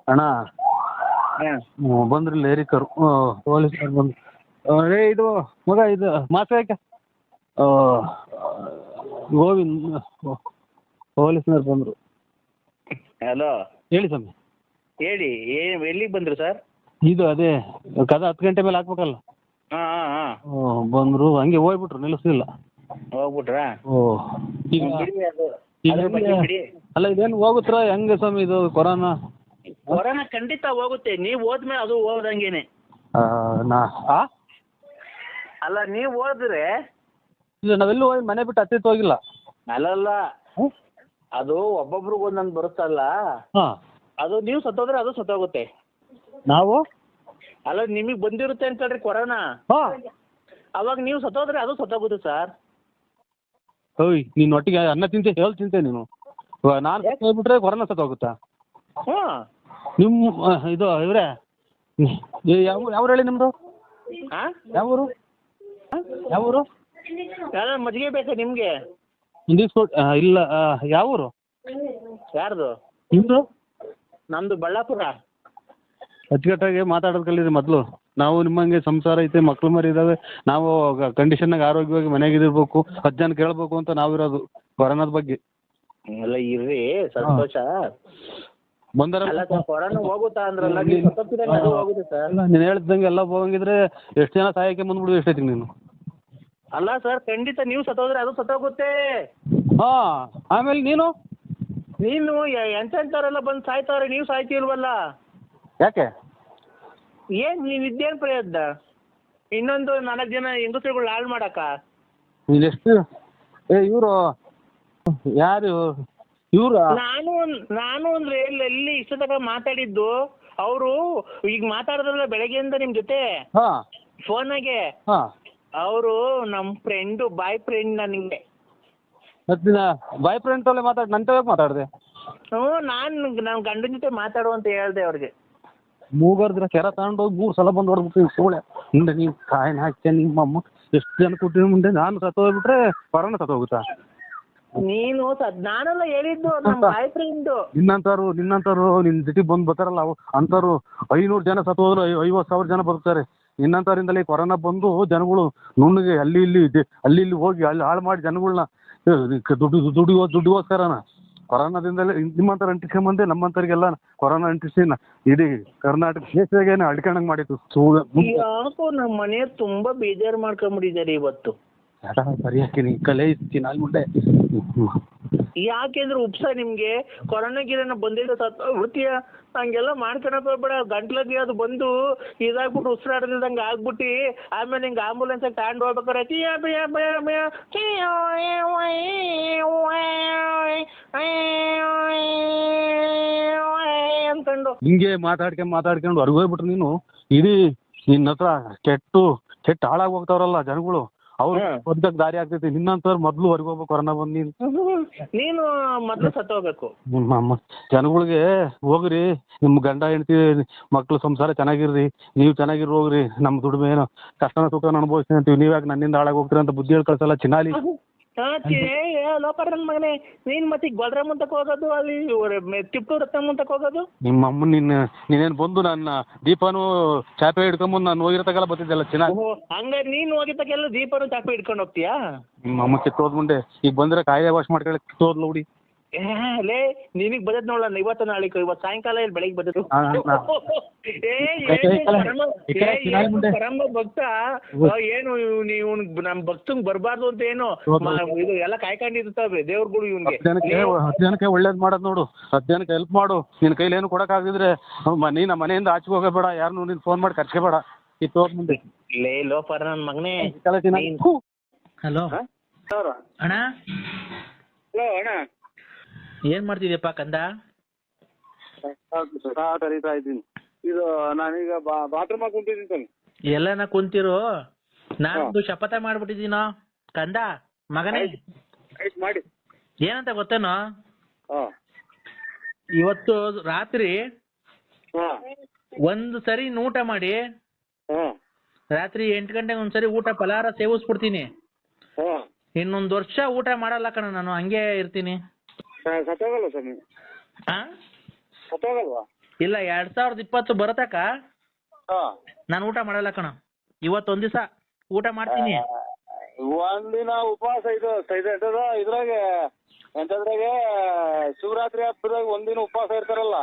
ಅಣ್ಣ ಬಂದ್ರಿ ಲೇರಿಕರು ಪೊಲೀಸರು ಬಂದು, ಇದು ಮಗ ಇದು ಮಾಸ್ಕ್ ಯಾಕೆ ಗೋವಿಂದ್ ಪೊಲೀಸ್ನವ್ರು ಬಂದರು. ಹಲೋ ಹೇಳಿ ಸ್ವಾಮಿ. ಹೇಳಿ, ಎಲ್ಲಿಗೆ ಬಂದ್ರು ಸರ್? ಇದು ಅದೇ ಕದ 10 ಗಂಟೆ ಮೇಲೆ ಹಾಕ್ಬೇಕಲ್ಲ. ಬಂದ್ರು, ಹಂಗೆ ಹೋಗ್ಬಿಟ್ರು, ನಿಲ್ಲಿಸ್ಲಿಲ್ಲ. ಹೋಗ್ಬಿಟ್ರಾ? ಈಗ ಅಲ್ಲ ಇದೇನು ಹೋಗುತ್ತಾ ಹೆಂಗೆ ಸ್ವಾಮಿ ಇದು ಕೊರೋನಾ? ಕೊರೋನಾ ಖಂಡಿತ ಹೋಗುತ್ತೆ. ನೀವು ಹೋದ್ಮೇಲೆ ಅದು ಹೋದಂಗೇನೆ. ಅಲ್ಲ ನೀವು ಹೋದ್ರೆ ಇಲ್ಲ, ನಾವೆಲ್ಲೂ ಹೋಗಿ ಮನೆ ಬಿಟ್ಟು ಹತ್ತಿತ್ತು ಹೋಗಿಲ್ಲ. ಅಲ್ಲಲ್ಲ, ಅದು ಒಬ್ಬೊಬ್ರಿಗೆ ಒಂದೊಂದು ಬರುತ್ತಲ್ಲ, ಅದು ನೀವು ಸತ್ತೋದ್ರೆ ಅದು ಸತ್ತೋಗುತ್ತೆ. ನಾವು ಅಲ್ಲ ನಿಮಗೆ ಬಂದಿರುತ್ತೆ ಅಂತ ಹೇಳ್ರಿ ಕೊರೋನಾ, ಅವಾಗ ನೀವು ಸತ್ತೋದ್ರೆ ಅದು ಸತ್ತೋಗುತ್ತೆ ಸರ್. ಓಯ್, ನೀನು ಒಟ್ಟಿಗೆ ಅನ್ನ ತಿಂತೆ ಹೇಳಿ ತಿಂತೆ ನೀನು. ನಾನು ಹೋಗ್ಬಿಟ್ರೆ ಕೊರೋನಾ ಸತ್ತೋಗುತ್ತಾ? ನಿಮ್ಮ ಇದು ಇವ್ರೆ ಯಾವ ಹೇಳಿ ನಿಮ್ಮದು? ಯಾವ ಊರು? ಯಾವ ಊರು? ಮಜ್ಜಿಗೆ ಬೇಕಾ ನಿಮಗೆ? ಇಲ್ಲ, ಯಾವ ಊರು? ಯಾರ್ದು? ನಿಮ್ಮದು? ನಮ್ದು ಬಳ್ಳಾಪುರ. ಅಚ್ಚುಕಟ್ಟಾಗಿ ಮಾತಾಡೋದು ಕಲೀರಿ ಮೊದಲು. ನಾವು ನಿಮ್ಮಂಗೆ ಸಂಸಾರ ಐತೆ, ಮಕ್ಳು ಮರಿ ಇದಾವೆ, ನಾವು ಕಂಡೀಷನ್ನಾಗ ಆರೋಗ್ಯವಾಗಿ ಮನೆಯಾಗಿರ್ಬೇಕು, 10 ಜನ ಕೇಳಬೇಕು ಅಂತ ನಾವಿರೋದು ಕೊರೋನಾದ ಬಗ್ಗೆ. ಎಲ್ಲ ಇರ್ರಿ, ಸಂತೋಷ ಬಂದಾರಲ್ಲ. ಕೊರೋನಾ ಹೋಗುತ್ತಾ ಅಂದ್ರಲ್ಲ, ಹೋಗುತ್ತೆ ಸರ್. ನೀನು ಹೇಳ್ದಂಗೆ ಎಲ್ಲ ಹೋಗಂಗಿದ್ರೆ ಎಷ್ಟು ಜನ ಸಹಾಯಕ್ಕೆ ಬಂದ್ಬಿಡು, ಎಷ್ಟೈತಿ ನೀನು? ಅಲ್ಲ ಸರ್, ಖಂಡಿತ ನೀವು ಸತ್ತೋದ್ರೆ ಅದು ಸತ್ತೋಗುತ್ತೆ. ಆಮೇಲೆ ನೀನು ಎಂತೆಂಥವ್ರೆಲ್ಲ ಬಂದು ಸಾಯ್ತವ್ರೆ, ನೀವು ಸಾಯ್ತಿಲ್ವಲ್ಲ? ಯಾಕೆ? ಏನ್ ನೀವು ಇದ್ದೇನು ಪ್ರಯತ್ನ? ಇನ್ನೊಂದು 4 ಜನ ಹೆಂಗಸರುಗಳು ಹಾಳು ಮಾಡಕ್ಕ? ನೀನೆಷ್ಟು ಇವರು ಯಾರು ಇವ್ರ? ನಾನು ಅಂದ್ರೆ ಎಲ್ಲಿ ಇಷ್ಟ ತನಕ ಮಾತಾಡಿದ್ದು. ಅವರು ಈಗ ಮಾತಾಡಿದ್ರಲ್ಲ ಬೆಳಗ್ಗೆಯಿಂದ ನಿಮ್ ಜೊತೆ ಫೋನಾಗೆ, ಅವರು ನಮ್ಮ ಫ್ರೆಂಡು, ಬಾಯ್ ಫ್ರೆಂಡ್. ನನಗೆ ಬಾಯ್ ಫ್ರೆಂಡ್ ತಲೆ ನಂತ ಮಾತಾಡಿದೆ. ನಾನು ಗಂಡನ ಜೊತೆ ಮಾತಾಡು ಅಂತ ಹೇಳ್ದೆ ಅವ್ರಿಗೆ. ಮೂಗರ್ದ್ರ ಕೆರ ತಗೊಂಡೋಗಿ 3 ಸಲ ಬಂದು ಹೊಡ್ಬಿಟ್ಟು ಸೋಳೆ ಮುಂದೆ ನೀವು ಕಾಯಿನ ಹಾಕ್ತೆ ನಿಮ್ಮಮ್ಮ ಎಷ್ಟು ಜನ ಕೊಟ್ಟಿನ ಮುಂದೆ ನಾನು ಸತ್ತೋಗ್ಬಿಟ್ರೆ ಕೊರೋನಾ ಸತ್ತೋಗುತ್ತಾ? ನೀನು ನಾನೆಲ್ಲ ಹೇಳಿದ್ದು ನಮ್ಮ ಬಾಯ್ ಫ್ರೆಂಡ್. ನಿನ್ನಂತವ್ರು ನಿನ್ನ ಜೊತೆ ಬಂದು ಬರ್ತಾರಲ್ಲ, ಅಂಥವ್ರು 500 ಜನ ಸತ್ತೋದ್ರು 50,000 ಜನ ಬದುಕ್ತಾರೆ. ನಿನ್ನಂಥವ್ರಿಂದಲೇ ಕೊರೋನಾ ಬಂದು ಜನಗಳು ನುಣ್ಣಗೆ ಅಲ್ಲಿ ಇಲ್ಲಿ ಹೋಗಿ ಅಲ್ಲಿ ಹಾಳು ಮಾಡಿ ಜನಗಳನ್ನ ದುಡ್ಡಿಗೋಸ್ಕರನ ಕೊರೋನಾದಿಂದಲೇ ನಿಮ್ಮಂಥವ್ರು ಅಂಟಿಸ್ಕೊಂಬಂದೆ ನಮ್ಮಂಥವ್ರಿಗೆಲ್ಲ ಕೊರೋನಾ ಅಂಟಿಸಿ ಇಡೀ ಕರ್ನಾಟಕ ದೇಶದಾಗೇನೆ ಅಡ್ಕೊಂಡಂಗೆ ಮಾಡಿತ್ತು. ಯಾಕೋ ನಮ್ಮ ಮನೆಯವ್ರು ತುಂಬಾ ಬೇಜಾರು ಮಾಡ್ಕೊಂಡ್ಬಿಟ್ಟಿದ್ದಾರೆ ಇವತ್ತು. ಸರಿಯಾಗಿ ನೀ ಕಲೆ ಇಸ್ತೀನಿ ಅಲ್ಲಿ ಮುಂದೆ. ಯಾಕೆಂದ್ರೆ ಉಪ್ಸ ನಿಮ್ಗೆ ಕೊರೋನಾ ಗಿರೋನ ಬಂದಿದ್ದು ಸತ್ತೋಗ್ಬಿಡ್ತೀಯ, ಹಂಗೆಲ್ಲ ಮಾಡ್ಕೊಳಕ್ ಹೋಗ್ಬೇಡ. ಗಂಟ್ಲಲ್ಲಿ ಅದು ಬಂದು ಇದಾಗ್ಬಿಟ್ಟು ಉಸಿರಾಡದಂಗೆ ಆಗ್ಬಿಟ್ಟು ಆಮೇಲೆ ಹಿಂಗೆ ಆಂಬುಲೆನ್ಸ್ ತಗೊಂಡು ಹೋಗ್ಬೇಕಾರೆ ಅನ್ಕೊಂಡು ಹಿಂಗೆ ಮಾತಾಡ್ಕೊಂಡು ಹೊರಗೆ ಹೋಗ್ಬಿಟ್ರು ನೀನು. ಇಡೀ ನಿನ್ನ ಹತ್ರ ಕೆಟ್ಟ ಹಾಳಾಗಿ ಹೋಗ್ತಾವ್ರಲ್ಲ ಜನಗಳು, ಅವ್ರು ಬದುಕಕ್ ದಾರಿ ಆಗ್ತೈತಿ. ನಿನ್ನಂತವ್ರು ಮೊದ್ಲು ಹೊರಗೆ ಹೋಗ್ಬೇಕು, ಕೊರೋನಾ ಬಂದ್ ನೀನು ಮೊದ್ಲು ಸತ್ತೋಗ್ಬೇಕು. ನಿಮ್ಮ ಜನಗಳಿಗೆ ಹೋಗ್ರಿ, ನಿಮ್ ಗಂಡ ಹೆಂಡತಿ ಮಕ್ಳು ಸಂಸಾರ ಚೆನ್ನಾಗಿರ್ರಿ, ನೀವು ಚೆನ್ನಾಗಿರ್ ಹೋಗ್ರಿ, ನಮ್ ದುಡಿಮೆ ಏನೋ ಕಷ್ಟನ ಸುಖನ ಅನುಭವಿಸ್ತೀನಿ ಅಂತೀವಿ, ನೀವ್ಯಾಕೆ ನನ್ನಿಂದ ಹಾಳಾಗಿ ಹೋಗ್ತೀರ ಅಂತ ಬುದ್ಧಿ ಹೇಳಿ ಕಳ್ಸಲ್ಲ ಚಿನ್ನಾಲಿ. ಲೋಪರ್ ನನ್ ಮಗನೇ, ನೀನ್ ಮತ್ತೆ ಗೊಲ್ರ ಮುಂತಕ್ ಹೋಗೋದು, ಅಲ್ಲಿ ಟಿಪ್ಪು ರತ್ನ ಮುಂತಕ್ ಹೋಗೋದು. ನಿಮ್ಮ ಅಮ್ಮನ್ ನೀನೇನ್ ಬಂದು ನನ್ನ ದೀಪನು ಚಾಪೆ ಹಿಡ್ಕೊಂಬಂದು ನಾನು ಹೋಗಿರತಕ್ಕಲ್ಲ ಬತ್ತಿದ್ದಲ್ಲ ಚೆನ್ನಾಗಿ. ಹಂಗ ನೀನ್ ಹೋಗಿದ್ದಕ್ಕೆಲ್ಲ ದೀಪನು ಚಾಪೆ ಹಿಡ್ಕೊಂಡು ಹೋಗ್ತೀಯಾ? ನಿಮ್ಮ ಅಮ್ಮ ಕಿತ್ತೋದ್ ಮುಂದೆ ಈಗ ಬಂದ್ರೆ ಕಾಯ್ದೆ ವಾಶ್ ಮಾಡ್ಕೊಳಕ್ ಕಿತ್ತೋದ್ಲ ಹುಡಿ. ಲೇ ನಿನಗ್ ಬದತ್ ನೋಡಲ್ಲ, ಇವತ್ತು ನಾಳೆ ಇವತ್ತು ಸಾಯಂಕಾಲ ಇಲ್ಲಿ ಬೆಳಿಗ್ಗೆ ಬದತ್ತು. ಪರಮ ಭಕ್ತ ಏನು ನೀವು ನಮ್ ಭಕ್ತಂಗ್ ಬರ್ಬಾರ್ದು ಅಂತ ಏನು ಇದು ಎಲ್ಲ ಕಾಯ್ಕೊಂಡಿರ್ತಾವೆ ದೇವ್ರಗಳು ಇವ್ನಿಗೆ. 10 ಜನಕ್ಕೆ ಒಳ್ಳೇದ್ ಮಾಡೋದ್ ನೋಡು, 10 ಜನಕ್ಕೆ ಹೆಲ್ಪ್ ಮಾಡು. ನಿನ್ ಕೈಲಿ ಏನು ಕೊಡಕ್ ಆಗಿದ್ರೆ ನೀನ್ ಮನೆಯಿಂದ ಆಚೆ ಹೋಗಬೇಡ, ಯಾರನ್ನು ನೀನ್ ಫೋನ್ ಮಾಡಿ ಕರ್ಸ್ಕೋಬೇಡ. ಕಿತ್ತೋದ್ ಮುಂದೆ ಲೇ ಲೋಪರ್ ನನ್ ಮಗನೇ. ಹಲೋ ಅಣ್ಣ, ಹಲೋ ಅಣ್ಣ, ಏನ್ ಮಾಡ್ತಿದ್ಯಪ್ಪ ಕಂದ? ಕರೀತಾ ಇದ್ದೀನಿ. ಇದು ನಾನೀಗ ಬಾತ್ರೂಮ್ ಕುಂತಿದ್ದೀನಿ ಸರ್. ಎಲ್ಲನ ಕುಂತಿರು, ನಾನೊಂದು ಶಪಥ ಮಾಡ್ಬಿಟ್ಟಿದ್ದೀನೋ ಕಂದ ಮಗನೇ. ಮಾಡಿ ಏನಂತ ಗೊತ್ತೇನೋ, ಇವತ್ತು ರಾತ್ರಿ ಒಂದು ಸರಿ ಊಟ ಮಾಡಿ, ರಾತ್ರಿ 8 ಗಂಟೆಗೆ ಒಂದ್ಸರಿ ಊಟ ಫಲಾರ ಸೇವಿಸ್ಬಿಡ್ತೀನಿ. ಇನ್ನೊಂದು ವರ್ಷ ಊಟ ಮಾಡಲ್ಲ ಕಣ ನಾನು, ಹಂಗೆ ಇರ್ತೀನಿ. ಸತ್ತೋಗಲ್ವ ಸ್ವಾಮಿ? ಸತ್ತೋಗಲ್ವಾ? ಇಲ್ಲ, 2020 ಬರತಕ್ಕ ನಾನು ಊಟ ಮಾಡಲ್ಲ ಕಣ. ಇವತ್ತೊಂದ್ ದಿವಸ ಊಟ ಮಾಡ್ತೀನಿ. ಒಂದಿನ ಉಪವಾಸ ಇದ್ರಾಗೆ ಎಂತದ್ರಾಗೆ ಶಿವರಾತ್ರಿ ಹಬ್ಬದಾಗ ಒಂದಿನ ಉಪವಾಸ ಇರ್ತಾರಲ್ಲ,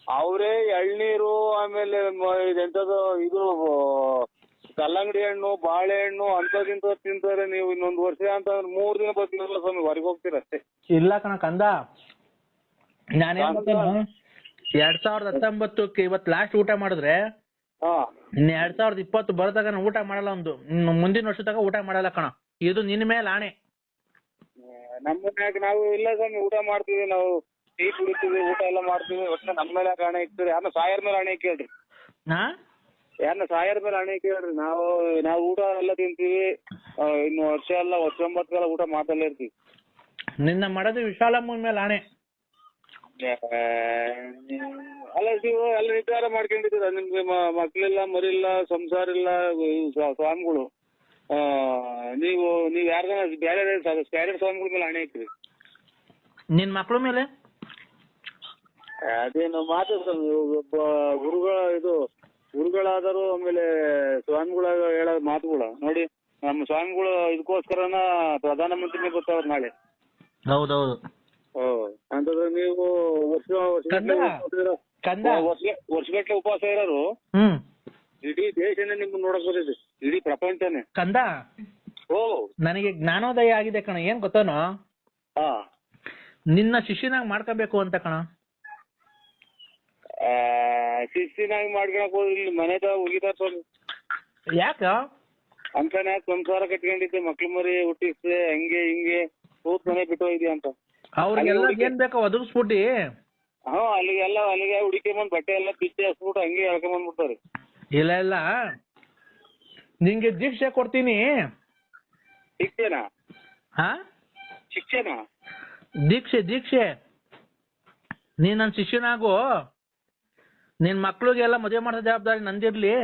ಅವರೇ ಎಳ್ನೀರು, ಆಮೇಲೆ ಇದೆಂತದು ಇದು ಕಲ್ಲಂಗಡಿ ಹಣ್ಣು, ಬಾಳೆಹಣ್ಣು ಅಂತದಿಂತ ತಿಂತಾರೆ. ನೀವು ಇನ್ನೊಂದು ವರ್ಷ ಅಂತ 3 ದಿನ ಬರ್ತೀರಲ್ಲ ಸ್ವಾಮಿ, ಹೊರಗೆ ಹೋಗ್ತೀರ ಅಷ್ಟೇ. ಇಲ್ಲ ಕಣ ಕಂದ, ನಾನೇನ್ ಗೊತ್ತೇನು, 2019 ಇವತ್ತು ಲಾಸ್ಟ್ ಊಟ ಮಾಡಿದ್ರೆ ಇನ್ನು 2020 ಬರದಾಗ ನಾನು ಊಟ ಮಾಡಲ್ಲ. ಮುಂದಿನ ವರ್ಷ ತಗ ಊಟ ಮಾಡಲ್ಲ ಕಣ. ಇದು ನಿನ್ ಮೇಲೆ ಆಣೆ. ನಮ್ಮ ಮನ್ಯಾಗ ನಾವು ಇಲ್ಲ ಸ್ವಾಮಿ, ಊಟ ಮಾಡ್ತೀವಿ, ನಾವು ಟೀ ಕುಡಿತೀವಿ, ಊಟ ಎಲ್ಲ ಮಾಡ್ತೀವಿ. ಒಟ್ಟು ನಮ್ಮ ಮೇಲೆ ಆಣೆ ಇಕ್ತೀರಿ. ಯಾರನ್ನ ಸಾಯರ್ ಮೇಲೆ ಆಣೆ ಕೇಳ್ರಿ, ಯಾರನ್ನ ಸಾಯರ್ ಮೇಲೆ ಆಣೆ ಕೇಳ್ರಿ. ನಾವು ಊಟ ಎಲ್ಲ ತಿಂತೀವಿ. ಇನ್ನು ವರ್ಷ ಎಲ್ಲ 19 ಊಟ ಮಾತಲ್ಲೇ ಇರ್ತೀವಿ. ನಿನ್ನ ಮಾಡೋದು ವಿಶಾಲಮ್ಮನ ಮೇಲೆ ಆಣೆ. ಅಲ್ಲ ನೀವು ಎಲ್ಲ ನಿರ್ಧಾರ ಮಾಡ್ಕೊಂಡಿದ್ದೀರ, ನಿಮ್ಗೆ ಮಕ್ಳಿಲ್ಲ, ಮರಿಲ್ಲ, ಸಂಸಾರ ಇಲ್ಲ, ಸ್ವಾಮಿಗಳು. ನೀವು ಯಾರ್ದಾನ ಬೇರೆ ಸ್ವಾಮಿಗಳ ಮೇಲೆ ಹಣೆ ಇಕ್ರಿ. ನಿನ್ ಮಕ್ಳ ಮೇಲೆ ಅದೇನು ಮಾತು ಒಬ್ಬ ಗುರುಗಳಾದರೂ ಆಮೇಲೆ ಸ್ವಾಮಿಗಳಾಗ ಹೇಳೋ ಮಾತುಗಳು ನೋಡಿ. ನಮ್ಮ ಸ್ವಾಮಿಗಳು ಇದಕ್ಕೋಸ್ಕರನ ಪ್ರಧಾನಮಂತ್ರಿನೇ ಗೊತ್ತವ್ರು ನಾಳೆ. ಹೌದೌದು. ಅಂತಂದ್ರೆ ನೀವು ವರ್ಷಗಟ್ಟಲೆ ಉಪವಾಸ ಇರೋರು, ಇಡೀ ದೇಶನೇ ನಿಮ್ಗೆ ನೋಡಕ್ ಬರ್ತೈತಿ, ಇಡೀ ಪ್ರಪಂಚನೇ. ಕಂದ, ನನಗೆ ಜ್ಞಾನೋದಯ ಆಗಿದೆ ಕಣ. ಏನ್ ಗೊತ್ತನೋ, ನಿನ್ನ ಶಿಷ್ಯನಾಗಿ ಮಾಡ್ಕೋಬೇಕು ಅಂತ ಕಣ. ಶಿಸ್ತಿನಾಗಿ ಮಾಡ್ಕೊಳಕ್ ಹೋದ್ರೆ ಇಲ್ಲಿ ಮನೆದ ಉಗಿತಾರ. ಯಾಕ ಅಂತಾನೆ ಸಂಸಾರ ಕಟ್ಕೊಂಡಿದ್ದೆ, ಮಕ್ಳು ಮರಿ ಹುಟ್ಟಿಸ್ದೆ, ಹಂಗೆ ಹಿಂಗೆ ಕೂತ್ ಮನೆ ಬಿಟ್ಟು ಹೋಗಿದ್ಯಾ ಅಂತ ಅವ್ರಿಗೆಲ್ಲ ಏನ್ ಬೇಕೋ ಒದಗಿಸ್ಬಿಟ್ಟಿ. ಅಲ್ಲಿಗೆ ಹುಡುಕೊಂಡ್ ಬಟ್ಟೆ ಎಲ್ಲ ಬಿಚ್ಚಿ ಹಸ್ಬಿಟ್ಟು ಹಂಗೆ ಹೇಳ್ಕೊಂಡ್ಬಂದ್ಬಿಡ್ತಾರೆ. ಇಲ್ಲ ನಿಂಗೆ ದೀಕ್ಷೆ ಕೊಡ್ತೀನಿ. ಶಿಕ್ಷೆನಾ? ಶಿಕ್ಷೆನಾ? ದೀಕ್ಷೆ. ನೀನ್ ನನ್ ಶಿಷ್ಯನಾಗು, ನಿನ್ ಮಕ್ಳಿಗೆಲ್ಲ ಮದುವೆ ಮಾಡೋ ಜವಾಬ್ದಾರಿ ನಂದಿರ್ಲಿ.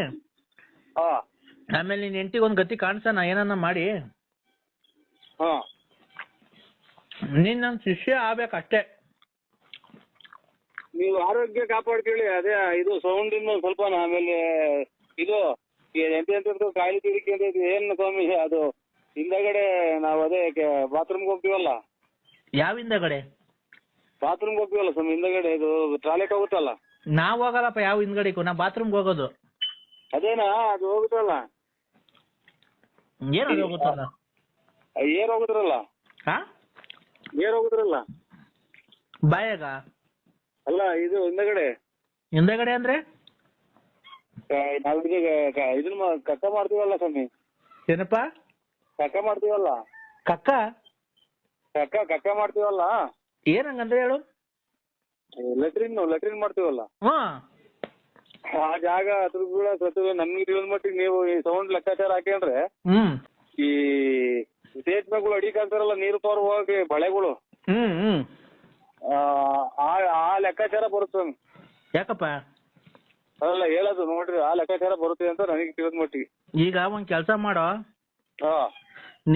ಆಮೇಲೆ ನಿನ್ ಹೆಂಡತಿಗೆ ಒಂದ್ ಗತಿ ಕಾಣಿಸೋಣ ಏನನ್ನ ಮಾಡಿ. ನೀನ್ ನನ್ ಶಿಷ್ಯ ಆಗ್ಬೇಕಷ್ಟೇ. ನೀವು ಆರೋಗ್ಯ ಕಾಪಾಡ್ಕೊಳ್ಳಿ. ಅದೇ ಇದು ಸೌಂಡ್ ಇಂದ ಸ್ವಲ್ಪ, ಆಮೇಲೆ ಇದು ಎಂತ ಕಾಯಿಲೆ ತಿರುಗಿ ಅಂತ ಏನ್ ಸ್ವಾಮಿ, ಅದು ಹಿಂದಗಡೆ ನಾವು ಅದೇ ಬಾತ್ರೂಮ್ಗೆ ಹೋಗ್ತೀವಲ್ಲ. ಯಾವ ಹಿಂದಗಡೆ? ಬಾತ್ರೂಮ್ಗೆ ಹೋಗ್ತೀವಲ್ಲ ಸ್ವಾಮಿ, ಹಿಂದಗಡೆ ಇದು ಟಾಯ್ಲೆಟ್ ಹೋಗುತ್ತಲ್ಲ. ನಾವ್ ಹೋಗಲ್ಲಪ್ಪ ಯಾವ ಹಿಂದ್ಗಡೆಗೂ, ನಾ ಬಾತ್ರೂಮ್ಗೆ ಹೋಗೋದು. ಅದೇನಾ ಅದು ಹೋಗುತ್ತಲ್ಲ, ಏನ್ ಅದು ಹೋಗುತ್ತಲ್ಲ, ಏರ್ ಹೋಗುದ್ರಲ್ಲ. ಏರ್ ಹೋಗುದ್ರಲ್ಲ ಬಾಯಾಗ? ಅಲ್ಲ, ಇದು ಹಿಂದಗಡೆ ಅಂದ್ರೆ ನಾವ್ ಇದನ್ನ ಕಕ್ಕ ಮಾಡ್ತೀವಲ್ಲ ಸ್ವಾಮಿ. ಏನಪ್ಪ? ಕಕ್ಕ ಮಾಡ್ತೀವಲ್ಲ. ಕಕ್ಕ ಮಾಡ್ತೀವಲ್ಲ. ಏನಂಗಂದ್ರೆ ಹೇಳು. ಲೆಟ್ರಿನ್ ಮಾಡ್ತೀವಲ್ಲ, ಆ ಜಾಗ ಅದ್ರ ನಮ್ಗೆ ತಿಳಿದ ಮಟ್ಟಿಗೆ ನೀವು ಈ ಸೌಂಡ್ ಲೆಕ್ಕಾಚಾರ ಹಾಕೊಂಡ್ರೆ ಈ ಸೇತುವೆಗಳು ಅಡಿಕಾಗ್ತಾರಲ್ಲ ನೀರು ತೋರ್ ಹೋಗಿ ಬಳೆಗಳು ಆ ಲೆಕ್ಕಾಚಾರ ಬರುತ್ತೆ ಸ್ವಾಮಿ. ಯಾಕಪ್ಪ? ಅದಲ್ಲ ಹೇಳೋದು ನೋಡ್ರಿ, ಆ ಲೆಕ್ಕಾಚಾರ ಬರುತ್ತೆ ಅಂತ ನನಗೆ ತಿಳಿದ ಮಟ್ಟಿಗೆ. ಈಗ ಒಂದ್ ಕೆಲಸ ಮಾಡೋ, ಹಾ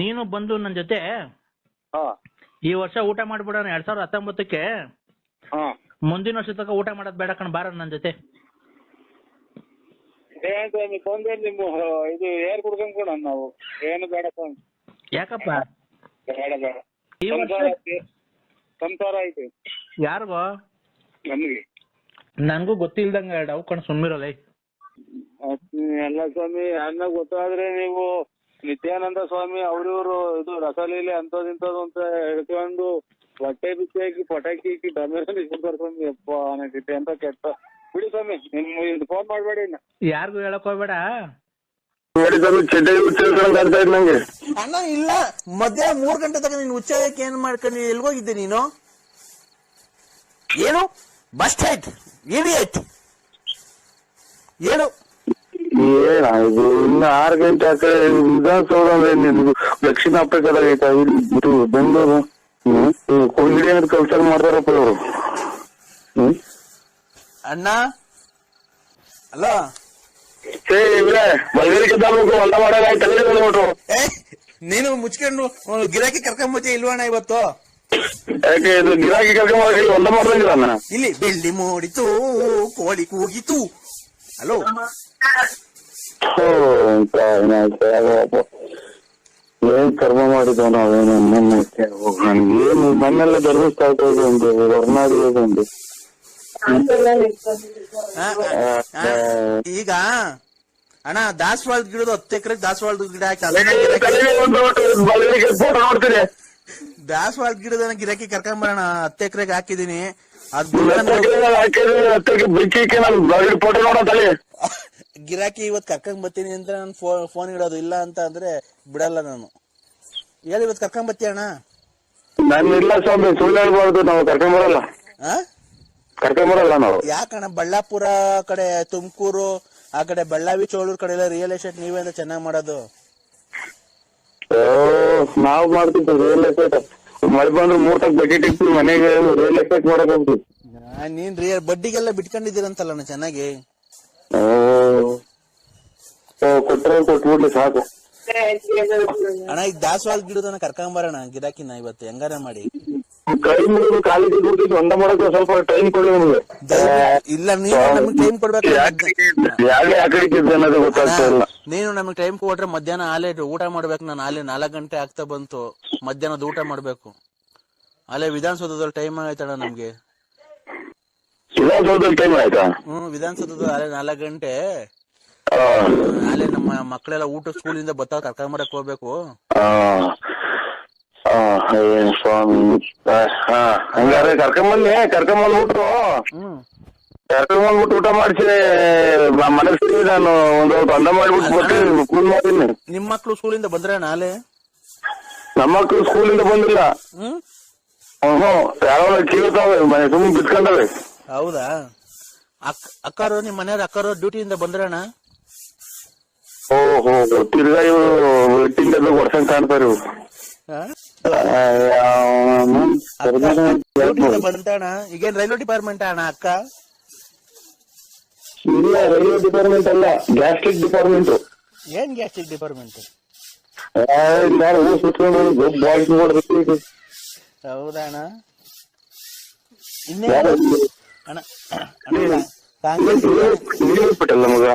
ನೀನು ಬಂದು ನನ್ನ ಜೊತೆ ಹಾ ಈ ವರ್ಷ ಊಟ ಮಾಡ್ಬಿಡೋಣ 2019ಕ್ಕೆ. ಮುಂದಿನ ವರ್ಷ ತನಕ ಊಟ ಮಾಡೋದ್ ಬೇಡ ಕಣ್, ಬಾರ ನನ್ನ ಜೊತೆ. ಏನ್ ಸ್ವಾಮಿ ತೊಂದ್ರೆ ನಿಮ್ಮ ಇದು ಏರ್ ಕುಡ್ಕೊಂಡ್ ಕೊಡ ನಾವು ಏನು ಬೇಡಪ್ಪ. ಯಾಕಪ್ಪ? ಬೇಡ ಬೇಡ, ಈ ವರ್ಷ ಸಂಸಾರ ಐತಿ. ಯಾರಿಗೋ? ನಮ್ಗೆ. ನನ್ಗೂ ಗೊತ್ತಿಲ್ದಂಗ ಅವು ಕಣ್, ಸುಮ್ಮಿರಲ್ಲ. ಎಲ್ಲ ಸ್ವಾಮಿ ಅನ್ನ ಗೊತ್ತಾದ್ರೆ ನೀವು ನಿತ್ಯಾನಂದ ಸ್ವಾಮಿ ಅವ್ರಿವ್ರು ಇದು ರಸಲೀಲೆ ಅಂತದಿಂತದ್ದು ಅಂತ ಹೇಳ್ಕೊಂಡು ಹೊಟ್ಟೆ ಬಿಚ್ಚಿ ಹಾಕಿ ಪಟಾಕಿ ಹಾಕಿ ಡಮೇಲೆ ಇಟ್ಬಿಡ್ತಾರೆ ಸ್ವಾಮಿ. ಅಪ್ಪ ನನಗೆ ಅಂತ ಕೆಟ್ಟ ಬಿಡಿ ಸ್ವಾಮಿ. ನಿಮ್ ಫೋನ್ ಮಾಡ್ಬೇಡಿ ಇನ್ನ. ಯಾರಿಗೂ ಹೇಳಕ್ ಹೋಗ್ಬೇಡ. ನಂಗೆ ಅಣ್ಣ ಇಲ್ಲ, ಮಧ್ಯಾಹ್ನ 3 ಗಂಟೆ ತನಕ ನೀನು ಉಚ್ಚಾರಕ್ಕೆ ಏನ್ ಮಾಡ್ಕೊಂಡು ಎಲ್ಗೋಗಿದ್ದೆ ನೀನು? ಏನು ಬಸ್ ಸ್ಟ್ಯಾಂಡ್ ಇಡಿಯಟ್ ಏನು? ಏನಾಯ್ತು ಇನ್ನು 6 ಗಂಟೆ ಆ ಕಡೆ ವಿಧಾನಸೌಧ ಅಂದ್ರೆ ನಿಮ್ದು ದಕ್ಷಿಣ ಆಫ್ರಿಕಾದಾಗ ಐತಾ ಇದು ಬೆಂಗಳೂರು ಕೊಂಗಿಡಿ ಅನ್ನೋದು ಕೆಲಸ ಮಾಡ್ತಾರಪ್ಪ ಇವರು. ಅಣ್ಣ ಅಲ್ಲ ಬಲಗೇರಿಕೆ ತಾಲೂಕು ಹೊಂಡ ಮಾಡೋದು. ನೀನು ಮುಚ್ಕೊಂಡು ಗಿರಾಕಿ ಕರ್ಕೊಂಬತ್ತಿ ಇಲ್ವಣ್ಣ ಇವತ್ತು? ಯಾಕೆ ಇದು ಗಿರಾಕಿ ಕರ್ಕೊಂಡ್ ಹೊಂಡ ಮಾಡ್ದಂಗಿಲ್ಲ ಇಲ್ಲಿ ಬೆಳ್ಳಿ ಮೂಡಿತು ಕೋಳಿ ಕೂಗಿತು. ಹಲೋ ಏನ್ ಕರ್ಮ ಮಾಡಿದ್ವ ನಾವೇನು ನನಗೇನು ಮನೆಲ್ಲ ಧರ್ಮಿಸ್ತಾ ಒಂದು ಹೊರನಾಡಿರೋದು ಒಂದು. ಈಗ ಅಣ್ಣ ದಾಸವಾಳದ ಗಿಡದ 10 ಎಕರೆ ದಾಸವಾಳದ ಗಿಡ ಹಾಕಿ ದಾಸವಾಳದ ಗಿಡದ ಗಿರಾಕಿ ಕರ್ಕೊಂಬರೋಣ. 10 ಎಕರೆಗೆ ಹಾಕಿದೀನಿ. ಗಿರಾಕಿ ಇವತ್ ಕರ್ಕೊಂಡ್ ಬರ್ತೀನಿ ಅಂತ ನಾನು ಫೋನ್ ಇಡೋದು, ಇಲ್ಲ ಅಂತ ಅಂದ್ರೆ ಬಿಡಲ್ಲ ನಾನು. ಹೇಳಿ ಇವತ್ ಕರ್ಕೊಂಡ್ ಬರ್ತೀಯ ಅಣ್ಣ? ನಾನು ಇಲ್ಲ ಸ್ವಾಮಿ, ಸುಳ್ಳು ಹೇಳ್ಬಾರ್ದು. ನಾವು ಕರ್ಕೊಂಬರಲ್ಲ ನಾವು. ಯಾಕಣ್ಣ ಬಳ್ಳಾಪುರ ಕಡೆ, ತುಮಕೂರು ಆ ಕಡೆ, ಬೆಳ್ಳಾವಿ ಚೋಳೂರ್ ಕಡೆ ಎಲ್ಲ ರಿಯಲ್ ಎಸ್ಟೇಟ್ ನೀವೇ ಅಂತ ಚೆನ್ನಾಗ್ ಮಾಡೋದು. ನಾವ್ ಮಾಡ್ತಿದ್ವಿ ರಿಯಲ್ ಎಸ್ಟೇಟ್. ಮಳೆ ಬಂದ್ರೆ 3 ತಕ್ಕ ಬಕೆಟ್ ಇಟ್ಟು ಮನೆಗೆ ರಿಯಲ್ ಎಸ್ಟೇಟ್ ಮಾಡಕ್ ಹೋಗ್ತೀವಿ. ನೀನ್ ರಿಯಲ್ ಬಡ್ಡಿಗೆಲ್ಲ ಬಿಟ್ಕೊಂಡಿದ್ದೀರಂತಲ್ಲ ಚೆನ್ನಾಗಿ. ಕೊಟ್ರೆ ಕೊಟ್ಬಿಡ್ಲಿ ಸಾಕು. ಅಣ್ಣ ಈಗ ದಾಸವಾಳ ಗಿಡದನ್ನ ಕರ್ಕೊಂಬರೋಣ ಗಿರಾಕಿನ ಇವತ್ತು ಹೆಂಗಾರ ಮಾಡಿ. ಕೈ ಮುಗಿದು ಕಾಲಿಗೆ ಬಿಟ್ಟಿದ್ದು ಹೊಂಡ ಮಾಡಕ್ಕೆ ಸ್ವಲ್ಪ ಟೈಮ್ ಕೊಡಿ ನಮ್ಗೆ. ಇಲ್ಲ ನೀನು ನಮ್ಗೆ ಟೈಮ್ ಕೊಡ್ಬೇಕು. ಅನ್ನೋದು ಗೊತ್ತಾಗ್ತಾ ಇಲ್ಲ. ನೀನು ನಮ್ಗೆ ಟೈಮ್ ಕೊಟ್ರೆ ಮಧ್ಯಾಹ್ನ ಆಲೆ ಊಟ ಮಾಡ್ಬೇಕು. ನಾನು ಆಲೆ 4 ಗಂಟೆ ಆಗ್ತಾ ಬಂತು, ಮಧ್ಯಾಹ್ನದ ಊಟ ಮಾಡ್ಬೇಕು. ಅಲ್ಲೇ ವಿಧಾನಸೌಧದಲ್ಲಿ ಟೈಮ್ ಆಯ್ತಣ್ಣ ನಮ್ಗೆ. ವಿಧಾನಸೌಧದಲ್ಲಿ ಟೈಮ್ ಆಯ್ತಾ? ವಿಧಾನಸೌಧದ ಅಲ್ಲೇ 4 ಗಂಟೆ. ಅಲ್ಲೇ ನಮ್ಮ ಮಕ್ಕಳೆಲ್ಲ ಊಟ ಸ್ಕೂಲಿಂದ ಬತ್ತ ಕರ್ಕೊಂಬರಕ್ ಹೋಗ್ಬೇಕು. ಸ್ವಾಮಿ ಹಂಗಾರೆ ಕರ್ಕೊಂಬಂದ್ಬಿಟ್ಟು ಊಟ ಮಾಡಿಸಿ ಮನಸ್ಸಿಗೆ ನಾನು ಒಂದು ಹೊಂಡ ಮಾಡ್ಬಿಟ್ಟು ಕೂಲ್ ಮಾಡ್ತೀನಿ. ನಿಮ್ ಮಕ್ಳು ಸ್ಕೂಲಿಂದ ಬಂದ್ರೆ ನಾಳೆ? ನಮ್ಮ ಮಕ್ಳು ಸ್ಕೂಲಿಂದ ಬಂದಿಲ್ಲ. ಯಾವ ಕೇಳ್ತಾವೆ ಮನೆ ಸುಮ್ಮನೆ ಬಿಟ್ಕೊಂಡವೆ. ಹೌದಾ? ಅಕ್ಕಾರು ನಿಮ್ ಮನೆಯವ್ರ ಅಕ್ಕಾರು ಡ್ಯೂಟಿಯಿಂದ ಬಂದ್ರಣ್ಣ? ಓಹೋ ತಿರ್ಗಾ ಇವ್ರು ತಿಂದ ವರ್ಷನ್ ಕಾಣ್ತಾರೆ ಇವ್ರು. ಬಂತಣ್ಣ. ಈಗೇನ್ ರೈಲ್ವೆ ಡಿಪಾರ್ಟ್ಮೆಂಟ್ ಅಣ್ಣ ಅಕ್ಕ? ಇಲ್ಲ ರೈಲ್ವೆ ಡಿಪಾರ್ಟ್ಮೆಂಟ್ ಅಲ್ಲ, ಗ್ಯಾಸ್ಟ್ರಿಕ್ ಡಿಪಾರ್ಟ್ಮೆಂಟ್. ಏನ್ ಗ್ಯಾಸ್ಟ್ರಿಕ್ ಡಿಪಾರ್ಟ್ಮೆಂಟ್? ಹೌದಾ ಅಣ್ಣ? ಇನ್ನೇ ಅಣ್ಣ ಕಾಂಗ್ರೆಸ್ ಬಿಟ್ಟಲ್ಲ ಮಗ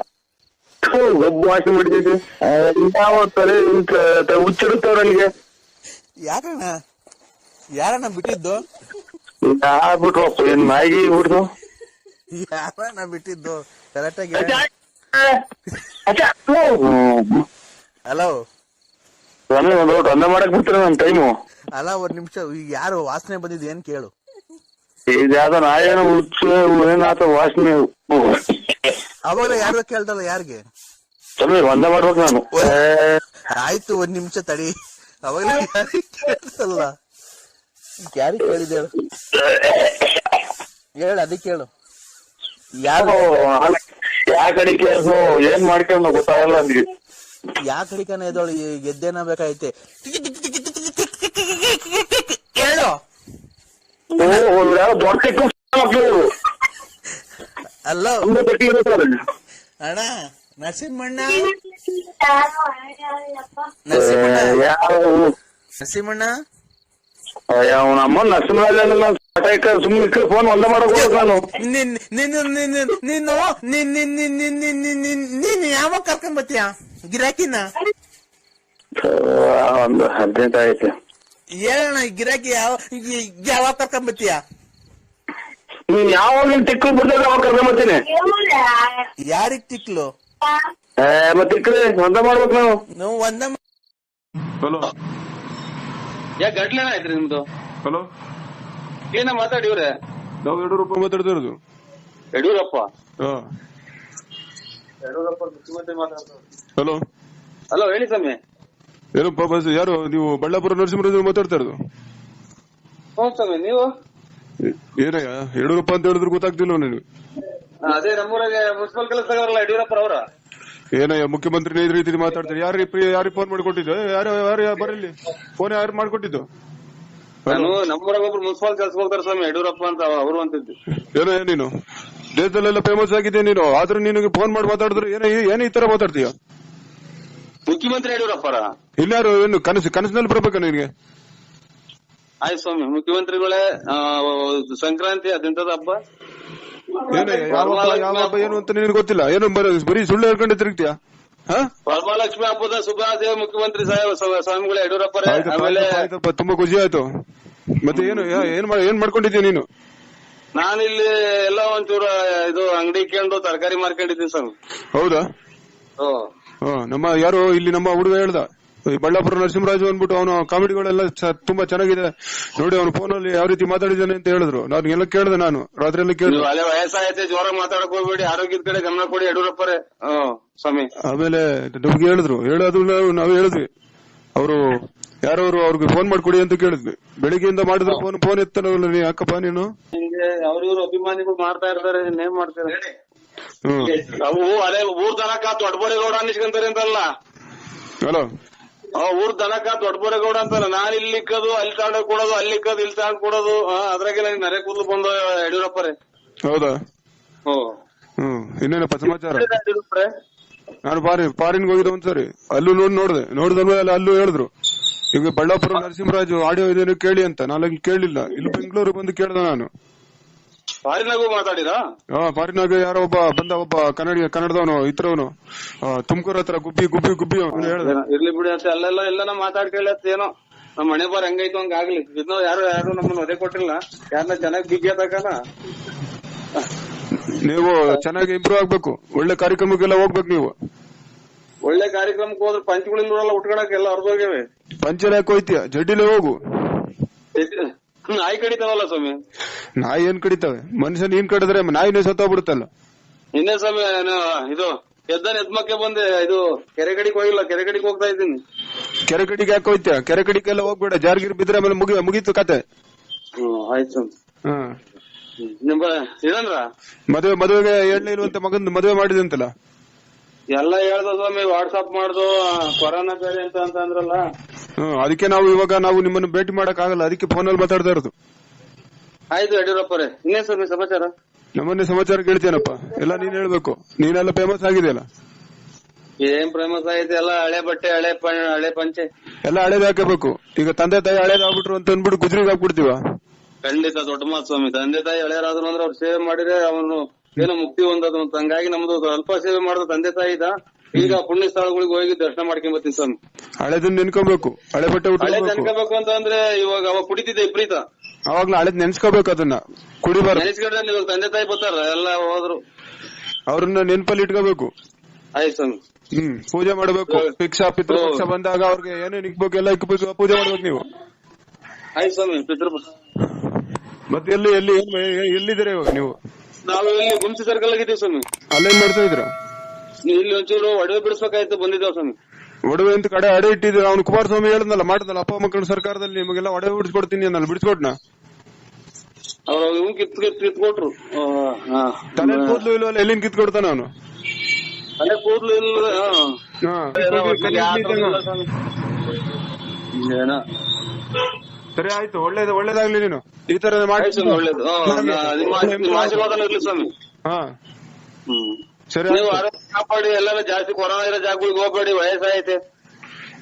ಗೊಬ್ಬು ವಾಸನೆ ಬಿಡ್ತೈತಿ. ಹುಚ್ಚಿಡುತ್ತವ್ರ ನನಗೆ. ಯಾಕಣ್ಣ? ಯಾರಣ್ಣ ಬಿಟ್ಟಿದ್ದು? ಬಿಟ್ರಪ್ಪ ಏನ್ ನಾಯಿಗೆ ಬಿಡ್ತು. ಯಾರಣ್ಣ ಬಿಟ್ಟಿದ್ದು ಕರೆಕ್ಟಾಗಿ? ಹಲೋ ಒಂದು ಅಂದ ಮಾಡಕ್ ಬಿಡ್ತೀರ ನನ್ ಟೈಮು. ಅಲ್ಲ 1 ನಿಮಿಷ, ಈಗ ಯಾರು ವಾಸನೆ ಬಂದಿದ್ ಏನ್ ಕೇಳು. ಇದು ಯಾವ್ದ ನಾಯೇನು ಹುಚ್ಚು ಏನಾತ ವಾಸನೆ. ಅವಾಗ ಯಾರು ಕೇಳ್ದಲ್ಲ ಯಾರಿಗೆ? ಸಮೀರ್ ಒಂದ ಮಾಡ್ಬೇಕು ನಾನು. ಆಯ್ತು 1 ನಿಮಿಷ ತಡಿ. ಅವಾಗ ಕೇಳ್ತಲ್ಲ, ಯಾರಿಗೆ ಕೇಳಿದ ಹೇಳ, ಅದಕ್ಕೆ ಹೇಳು. ಯಾರು ಯಾ ಕಡೆ ಕೇಳ್ಸು ಏನ್ ಮಾಡ್ಕೊಂಡು ಗೊತ್ತಾಗಲ್ಲ ನನಗೆ. ಯಾಕೆ ಹಿಡಿಕನ ಎದೋಳು ಗೆದ್ದೇನ ಬೇಕಾಯ್ತೆ ಹೇಳು. ದೊಡ್ಡ ಚಿಕ್ಕ ಮಕ್ಕಳು ಇವ್ರು. ಅಲ್ಲೋ ತುಂಬಾ ಗಟ್ಟಿ ಇರ್ತಾರೆ. ಅಣ್ಣ ನರಸಿಂಹಣ್ಣ ನರಸಿಂಹಣ್ಣ ಅವನ ಅಮ್ಮ ನರಸಿಂಹರಾಜ ಸುಮ್ಮನೆ ಫೋನ್ ಒಂದ ಮಾಡಕ್ ನಾನು ನೀನ್ ಯಾವಾಗ ಕರ್ಕೊಂಡ್ ಬತ್ತೀಯ ಗಿರಾಕಿನ? ಒಂದು 18 ಆಯ್ತು. ಹೇಳಣ್ಣ ಗಿರಾಕಿ ಯಾವಾಗ ಕರ್ಕೊಂಡ್ ಬತ್ತೀಯ? ನೀನ್ ಯಾವಾಗ ತಿಕ್ಕು ಬಿಡ್ದಾಗ ಅವಾಗ ಕರ್ಕೊಂಬರ್ತೀನಿ. ಯಾರಿಗ್ ತಿಕ್ಲು? ಮತ್ತೆ ತಿಕ್ಕಲಿ ಒಂದ ಮಾಡ್ಬೇಕು ನಾವು. ನಾವು ಒಂದ. ಹಲೋ ಯಾಕೆ ಗಡ್ಲೇನ ಆಯ್ತ್ರಿ ನಿಮ್ದು? ಹಲೋ ಏನ ಮಾತಾಡಿವ್ರೆ? ನಾವು ಯಡಿಯೂರಪ್ಪ ಮಾತಾಡ್ತಾ ಇರೋದು. ಯಡಿಯೂರಪ್ಪ? ಯಡಿಯೂರಪ್ಪ ಮುಖ್ಯಮಂತ್ರಿ ಮಾತಾಡ್ತಾರೆ. ಹಲೋ ಹಲೋ ಹೇಳಿ ಸ್ವಾಮಿ. ಏನಪ್ಪ ಬಸ್ ಯಾರು ನೀವು? ಬಳ್ಳಾಪುರ ನರಸಿಂಹರಾಜ್ ಮಾತಾಡ್ತಾ ಇರೋದು. ಹೌದು ಸ್ವಾಮಿ. ನೀವು ಏನಯ್ಯ ಯಡಿಯೂರಪ್ಪ ಅಂತ ಹೇಳಿದ್ರು ಗೊತ್ತಾಗ್ತಿಲ್ವ ನೀನು? ಅದೇ ನಮ್ಮೂರಾಗೆ ಮುನ್ಸಿಪಲ್ ಕೆಲಸ ತಗೋರಲ್ಲ ಯಡಿಯೂರಪ್ಪ ಅವರ. ಏನಯ್ಯ ಮುಖ್ಯಮಂತ್ರಿ ಇದ್ರ ರೀತಿ ಮಾತಾಡ್ತಾರೆ? ಯಾರಿಗೆ ಫೋನ್ ಮಾಡಿಕೊಟ್ಟಿದ್ದು? ಯಾರು ಬರಲಿ ಫೋನ್ ಯಾರು ಮಾಡ್ಕೊಟ್ಟಿದ್ದು? ನಾನು ನಮ್ಮೂರಾಗ ಒಬ್ರು ಮುನ್ಸಿಪಲ್ ಕೆಲಸ ಹೋಗ್ತಾರೆ ಸ್ವಾಮಿ, ಯಡಿಯೂರಪ್ಪ ಅಂತ ಅವರು ಅಂತಿದ್ದು. ಏನೋ ನೀನು ದೇಶದಲ್ಲೆಲ್ಲ ಫೇಮಸ್ ಆಗಿದೆ ನೀನು, ಆದ್ರೂ ನಿನಗೆ ಫೋನ್ ಮಾಡಿ ಮಾತಾಡಿದ್ರು ಏನ್ ಈ ತರ ಮಾತಾಡ್ತೀಯ? ಮುಖ್ಯಮಂತ್ರಿ ಯಡಿಯೂರಪ್ಪರ ಇಲ್ಲಾರು ಏನು ಕನಸಿನಲ್ಲಿ ಬರ್ಬೇಕ ನಿನ್ಗೆ? ಆಯ್ತು ಸ್ವಾಮಿ. ಮುಖ್ಯಮಂತ್ರಿಗಳೇ ಸಂಕ್ರಾಂತಿ ಅದೆಂತದ ಹಬ್ಬ? ಯಾವ ಹಬ್ಬ ಏನು ಅಂತ ನಿನಗೆ ಗೊತ್ತಿಲ್ಲ? ಏನು ಬರೀ ಸುಳ್ಳು ಹೇಳ್ಕೊಂಡು ತಿರುಗ್ತೀಯ? ವರಮಹಾಲಕ್ಷ್ಮಿ ಹಬ್ಬದ ಶುಭಾಶಯ ಮುಖ್ಯಮಂತ್ರಿ ಸ್ವಾಮಿಗಳು ಯಡಿಯೂರಪ್ಪರೇ. ಆಯ್ತಪ್ಪ, ತುಂಬಾ ಖುಷಿ ಆಯ್ತು. ಮತ್ತೆ ಏನ್ ಮಾಡ್ಕೊಂಡಿದ್ದೀಯ ನೀನು? ನಾನಿಲ್ಲಿ ಎಲ್ಲ ಒಂಚೂರು ಇದು ಅಂಗಡಿ ಇಕ್ಕೊಂಡು ತರಕಾರಿ ಮಾರ್ಕೊಂಡಿದ್ದೀನಿ ಸ್ವಾಮಿ. ಹೌದಾ? ನಮ್ಮ ಯಾರು ಇಲ್ಲಿ ನಮ್ಮ ಹುಡುಗ ಹೇಳ್ದ, ಬಳ್ಳಾಪುರ ನರಸಿಂಹರಾಜು ಅಂದ್ಬಿಟ್ಟು ಅವನು ಕಾಮಿಡಿಗಳೆಲ್ಲ ತುಂಬಾ ಚೆನ್ನಾಗಿದೆ ನೋಡಿ, ಅವನು ಫೋನಲ್ಲಿ ಯಾವ ರೀತಿ ಮಾತಾಡಿದ್ದಾನೆ ಅಂತ ಹೇಳಿದ್ರು. ನಾನು ಎಲ್ಲ ಕೇಳ್ದೆ, ನಾನು ರಾತ್ರಿ ಎಲ್ಲ ಕೇಳಿದೆ. ಅಲ್ಲೇ ವಯಸ್ಸಾಯ್ತೆ, ಜೋರಾಗಿ ಮಾತಾಡಕ್ ಹೋಗ್ಬೇಡಿ, ಆರೋಗ್ಯದ ಕಡೆ ಗಮನ ಕೊಡಿ ಯಡಿಯೂರಪ್ಪರೇ ಸ್ವಾಮಿ. ಆಮೇಲೆ ನಮ್ಗೆ ಹೇಳಿದ್ರು, ಹೇಳೋದು ನಾವು ಹೇಳಿದ್ವಿ. ಅವರು ಯಾರವರು ಅವ್ರಿಗೆ ಫೋನ್ ಮಾಡ್ಕೊಡಿ ಅಂತ ಕೇಳಿದ್ವಿ. ಬೆಳಿಗ್ಗೆಯಿಂದ ಮಾಡಿದ್ರು ಫೋನ್ ಎತ್ತನವಲ್ಲ ನೀ, ಯಾಕಪ್ಪ ನೀನು? ಅವ್ರಿವ್ರು ಅಭಿಮಾನಿಗಳು ಮಾಡ್ತಾ ಇರ್ತಾರೆ, ನೇಮ್ ಮಾಡ್ತಾರೆ. ಅವು ಅದೇ ಊರ್ ದನಕ ದೊಡ್ಡಬೋರೇಗೌಡ ಅನ್ನಿಸ್ಕೊಂತಾರೆ ಅಂತಲ್ಲ. ಹಲೋ, ಊರ್ ದನಕ ದೊಡ್ಡಬೋರೇಗೌಡ ಅಂತಲ್ಲ. ನಾನ್ ಇಲ್ಲಿ ಇಕ್ಕದು ಅಲ್ಲಿ ತಗೊಂಡ್ ಕೊಡೋದು, ಅಲ್ಲಿ ಇಕ್ಕದು ಇಲ್ಲಿ ತಗೊಂಡ್ ಕೊಡೋದು. ಅದ್ರಾಗೆ ನನಗೆ ನರೆ ಕೂದಲು ಬಂದು ಯಡಿಯೂರಪ್ಪರೇ. ಹೌದಾ? ಇನ್ನೇನಪ್ಪ ಸಮಾಚಾರ? ನಾನು ಫಾರಿನ್ಗೆ ಹೋಗಿದ್ದೆ ಒಂದ್ಸರಿ, ಅಲ್ಲೂ ನೋಡಿದ್ಮೇಲೆ ಅಲ್ಲೂ ಹೇಳಿದ್ರು, ಈಗ ಬಳ್ಳಾಪುರ ನರಸಿಂಹರಾಜು ಆಡಿಯೋ ಇದೇನು ಕೇಳಿ ಅಂತ. ನಾನು ಕೇಳಿಲ್ಲ, ಇಲ್ಲಿ ಬೆಂಗಳೂರು ಬಂದು ಕೇಳ್ದೆ ನಾನು. ಫಾರಿನಾಗೂ ಮಾತಾಡಿರಾ? ಫಾರಿನಾಗ ಯಾರೋ ಒಬ್ಬ ಕನ್ನಡದವನು ಇತ್ರವನು ತುಮಕೂರು ಹತ್ರ ಗುಬ್ಬಿ ಹೇಳ್ದೆ. ಇರ್ಲಿ ಬಿಡಿ ಅಂತ ಅಲ್ಲೆಲ್ಲ ಮಾತಾಡ್ ಕೇಳತ್ತೇನೋ. ನಮ್ ಮನೆ ಬಾರ್ ಹೆಂಗೈತು ಹಂಗ ಆಗ್ಲಿ. ಇದನ್ನ ಯಾರು ನಮ್ಮನ್ನ ಒದೆ ಕೊಟ್ಟಿಲ್ಲ. ಯಾರನ್ನ ಚೆನ್ನಾಗಿ ಬಿಗ್ಗೇತಕನ. ನೀವು ಚೆನ್ನಾಗಿ ಇಂಪ್ರೂವ್ ಆಗ್ಬೇಕು, ಒಳ್ಳೆ ಕಾರ್ಯಕ್ರಮಕ್ಕೆಲ್ಲ ಹೋಗ್ಬೇಕು ನೀವು. ಒಳ್ಳೆ ಕಾರ್ಯಕ್ರಮಕ್ಕೆ ಹೋದ್ರೆ ಪಂಚಗಳಿಲ್ಲ ಉಟ್ಕೊಳಕ್ ಎಲ್ಲ ಹೊರದೋಗ್ಯವೆ. ಪಂಚರ್ ಯಾಕೆ ಹೋಯ್ತೀಯ? ಜಡ್ಡಿಲೇ ಹೋಗು. ನಾಯಿ ಕಡಿತಾವಲ್ಲ ಸ್ವಾಮಿ. ನಾಯಿ ಏನ್ ಕಡಿತಾವೆ? ಮನುಷ್ಯ ನೀನ್ ಕಡಿದ್ರೆ ನಾಯಿನೇ ಸತ್ತೋಗ್ಬಿಡುತ್ತಲ್ಲ. ಇನ್ನೇ ಸ್ವಾಮಿ ಇದು ಎದ್ಮಕ್ಕೆ ಬಂದೆ. ಇದು ಕೆರೆಗಡಿಗೆ ಹೋಗಿಲ್ಲ, ಕೆರೆಗಡಿಗೆ ಹೋಗ್ತಾ ಇದ್ದೀನಿ. ಕೆರೆಗಡಿಗೆ ಯಾಕೆ ಹೋಯ್ತೀಯ? ಕೆರೆಗಡಿಗೆಲ್ಲ ಹೋಗ್ಬೇಡ, ಜಾರ್ಗಿರ್ ಬಿದ್ರೆ ಆಮೇಲೆ ಮುಗೀತು ಕತೆ. ಆಯ್ತು. ಏನಂದ್ರ ಮದುವೆಗೆ ಎಣ್ಣೆ ಇರುವಂತ ಮಗನ್ ಮದುವೆ ಮಾಡಿದಂತಲ್ಲ? ಎಲ್ಲ ಹೇಳ್ದ ಸ್ವಾಮಿ, ವಾಟ್ಸಾಪ್ ಮಾಡ್ದು ಕೊರೋನಾ ಬೇರೆ ಅಂತ ಅಂದ್ರಲ್ಲ. ಅದಕ್ಕೆ ನಾವು ನಿಮ್ಮನ್ನು ಭೇಟಿ ಮಾಡಕ್ ಆಗಲ್ಲ, ಅದಕ್ಕೆ ಫೋನಲ್ಲಿ ಮಾತಾಡ್ತಾ ಇರೋದು. ಆಯ್ತು ಯಡಿಯೂರಪ್ಪರೇ. ಇನ್ನೇನ್ ಸ್ವಾಮಿ ಸಮಾಚಾರ? ನಮ್ಮನ್ನೇ ಸಮಾಚಾರ ಕೇಳ್ತೇನಪ್ಪ, ಎಲ್ಲ ನೀನ್ ಹೇಳ್ಬೇಕು. ನೀನೆಲ್ಲ ಫೇಮಸ್ ಆಗಿದೆಯಲ್ಲ. ಏನ್ ಫೇಮಸ್ ಆಯ್ತು? ಎಲ್ಲ ಹಳೆ ಬಟ್ಟೆ, ಹಳೆ ಪಂಚೆ ಎಲ್ಲ ಹಳೇದ್ ಹಾಕಬೇಕು. ಈಗ ತಂದೆ ತಾಯಿ ಹಳೇದಾಗ್ಬಿಟ್ರು ಅಂತ ಅಂದ್ಬಿಟ್ಟು ಗುಜರಿಗೆ ಹಾಕ್ಬಿಡ್ತೀವ? ಖಂಡಿತ ದೊಡ್ಡ ಮಾತು ಸ್ವಾಮಿ. ತಂದೆ ತಾಯಿ ಹಳೆಯರಾದ್ರು ಅಂದ್ರೆ ಅವ್ರು ಸೇವೆ ಮಾಡಿದ್ರೆ ಅವನು ಏನೋ ಮುಕ್ತಿ ಹೊಂದದು. ಹಂಗಾಗಿ ನಮ್ದು ಅಲ್ಪ ಸೇವೆ ಮಾಡಿದ ತಂದೆ ತಾಯಿ ಈಗ ಪುಣ್ಯ ಸ್ಥಳಗಳಿಗೆ ಹೋಗಿ ದರ್ಶನ ಮಾಡ್ಕೊಂಡ್ ಬರ್ತೀನಿ ಸ್ವಾಮಿ. ಹಳೆದನ್ನ ನೆನ್ಕೋಬೇಕು, ಹಳೆ ಬಟ್ಟೆ ನೆನ್ಕೋಬೇಕು ಅಂತ ಅಂದ್ರೆ ಇವಾಗ ಅವಾಗ ಕುಡಿತಿದ್ದೆ ವಿಪರೀತ. ಅವಾಗ್ಲೂ ಹಳೇದ್ ನೆನ್ಸ್ಕೋಬೇಕು, ಅದನ್ನ ಕುಡಿಬಾರ್ದು. ನೆನೆಸ್ಕೊಂಡ್ರೆ ಇವಾಗ ತಂದೆ ತಾಯಿ ಬರ್ತಾರ, ಎಲ್ಲ ಹೋದ್ರು. ಅವ್ರನ್ನ ನೆನ್ಪಲ್ಲಿ ಇಟ್ಕೋಬೇಕು. ಆಯ್ತು ಸ್ವಾಮಿ. ಪೂಜೆ ಮಾಡ್ಬೇಕು. ಪಿತೃಪಕ್ಷ ಬಂದಾಗ ಅವ್ರಿಗೆ ಏನೇನ್ ಇಕ್ಬೇಕು ಎಲ್ಲ ಇಕ್ಬೇಕು, ಪೂಜೆ ಮಾಡ್ಬೇಕು ನೀವು. ಆಯ್ತು ಸ್ವಾಮಿ. ಮತ್ತೆ ಎಲ್ಲಿದ್ದೀರಾ ಇವಾಗ ನೀವು? ನಾವು ಇಲ್ಲಿ ಗುಂಸಿ ಸರ್ಕಲ್ ಆಗಿದ್ದೀವಿ ಸ್ವಾಮಿ. ಅಲ್ಲೇನ್ ಮಾಡ್ತಾ ಇದ್ರ? ಇಲ್ಲಿ ಒಂಚೂರು ಒಡವೆ ಬಿಡಿಸ್ಬೇಕಾಯ್ತು, ಬಂದಿದ್ದೇವೆ ಸ್ವಾಮಿ. ಒಡವೆ ಅಂತ ಕಡೆ ಅಡೆ ಇಟ್ಟಿದ್ರು. ಅವ್ನು ಕುಮಾರಸ್ವಾಮಿ ಹೇಳಿದ್ನಲ್ಲ, ಮಾಡಿದ್ನಲ್ಲ, ಅಪ್ಪ ಮಕ್ಕಳ ಸರ್ಕಾರದಲ್ಲಿ ನಿಮಗೆಲ್ಲ ಒಡವೆ ಬಿಡಿಸ್ಕೊಡ್ತೀನಿ ಅನ್ನಲ್ಲ, ಬಿಡಿಸ್ಕೊಟ್ನ? ಅವ್ರು ಕಿತ್ಕೊಟ್ರು. ತಲೆ ಕೂದ್ಲು ಇಲ್ವಲ್ಲ, ಎಲ್ಲಿಂದ ಕಿತ್ಕೊಡ್ತಾನ ಅವನು? ತಲೆ ಕೂದ್ಲು ಇಲ್ಲ. ಹಾ ಏನೋ ಸರಿ ಆಯ್ತು, ಒಳ್ಳೇದಾಗ್ಲಿ. ನೀನು ಈ ತರ ಮಾಡಿ ಒಳ್ಳೇದು. ನಿಮ್ಮ ಆಶೀರ್ವಾದ ಇರ್ಲಿ ಸ್ವಾಮಿ. ಹಾ ಸರಿ. ನೀವು ಆರೋಗ್ಯ ಕಾಪಾಡಿ. ಎಲ್ಲರೂ ಜಾಸ್ತಿ ಕೊರೋನಾ ಇರೋ ಜಾಗಗಳಿಗೆ ಹೋಗ್ಬೇಡಿ, ವಯಸ್ಸಾಯ್ತೆ.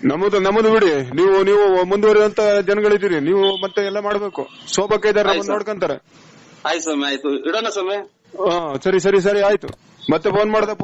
ನಮ್ಮದು ಬಿಡಿ. ನೀವು ಮುಂದುವರಿಯುವಂತ ಜನಗಳಿದ್ದೀರಿ. ನೀವು ಮತ್ತೆ ಎಲ್ಲ ಮಾಡ್ಬೇಕು. ಶೋಭಕ್ಕ ಇದಾರೆ, ನಮ್ಮನ್ನ ನೋಡ್ಕೊಂತಾರೆ. ಆಯ್ತು ಸ್ವಾಮಿ, ಆಯ್ತು, ಇಡೋಣ ಸ್ವಾಮಿ. ಹಾ ಸರಿ ಆಯ್ತು. ಮತ್ತೆ ಫೋನ್ ಮಾಡ್ದೆ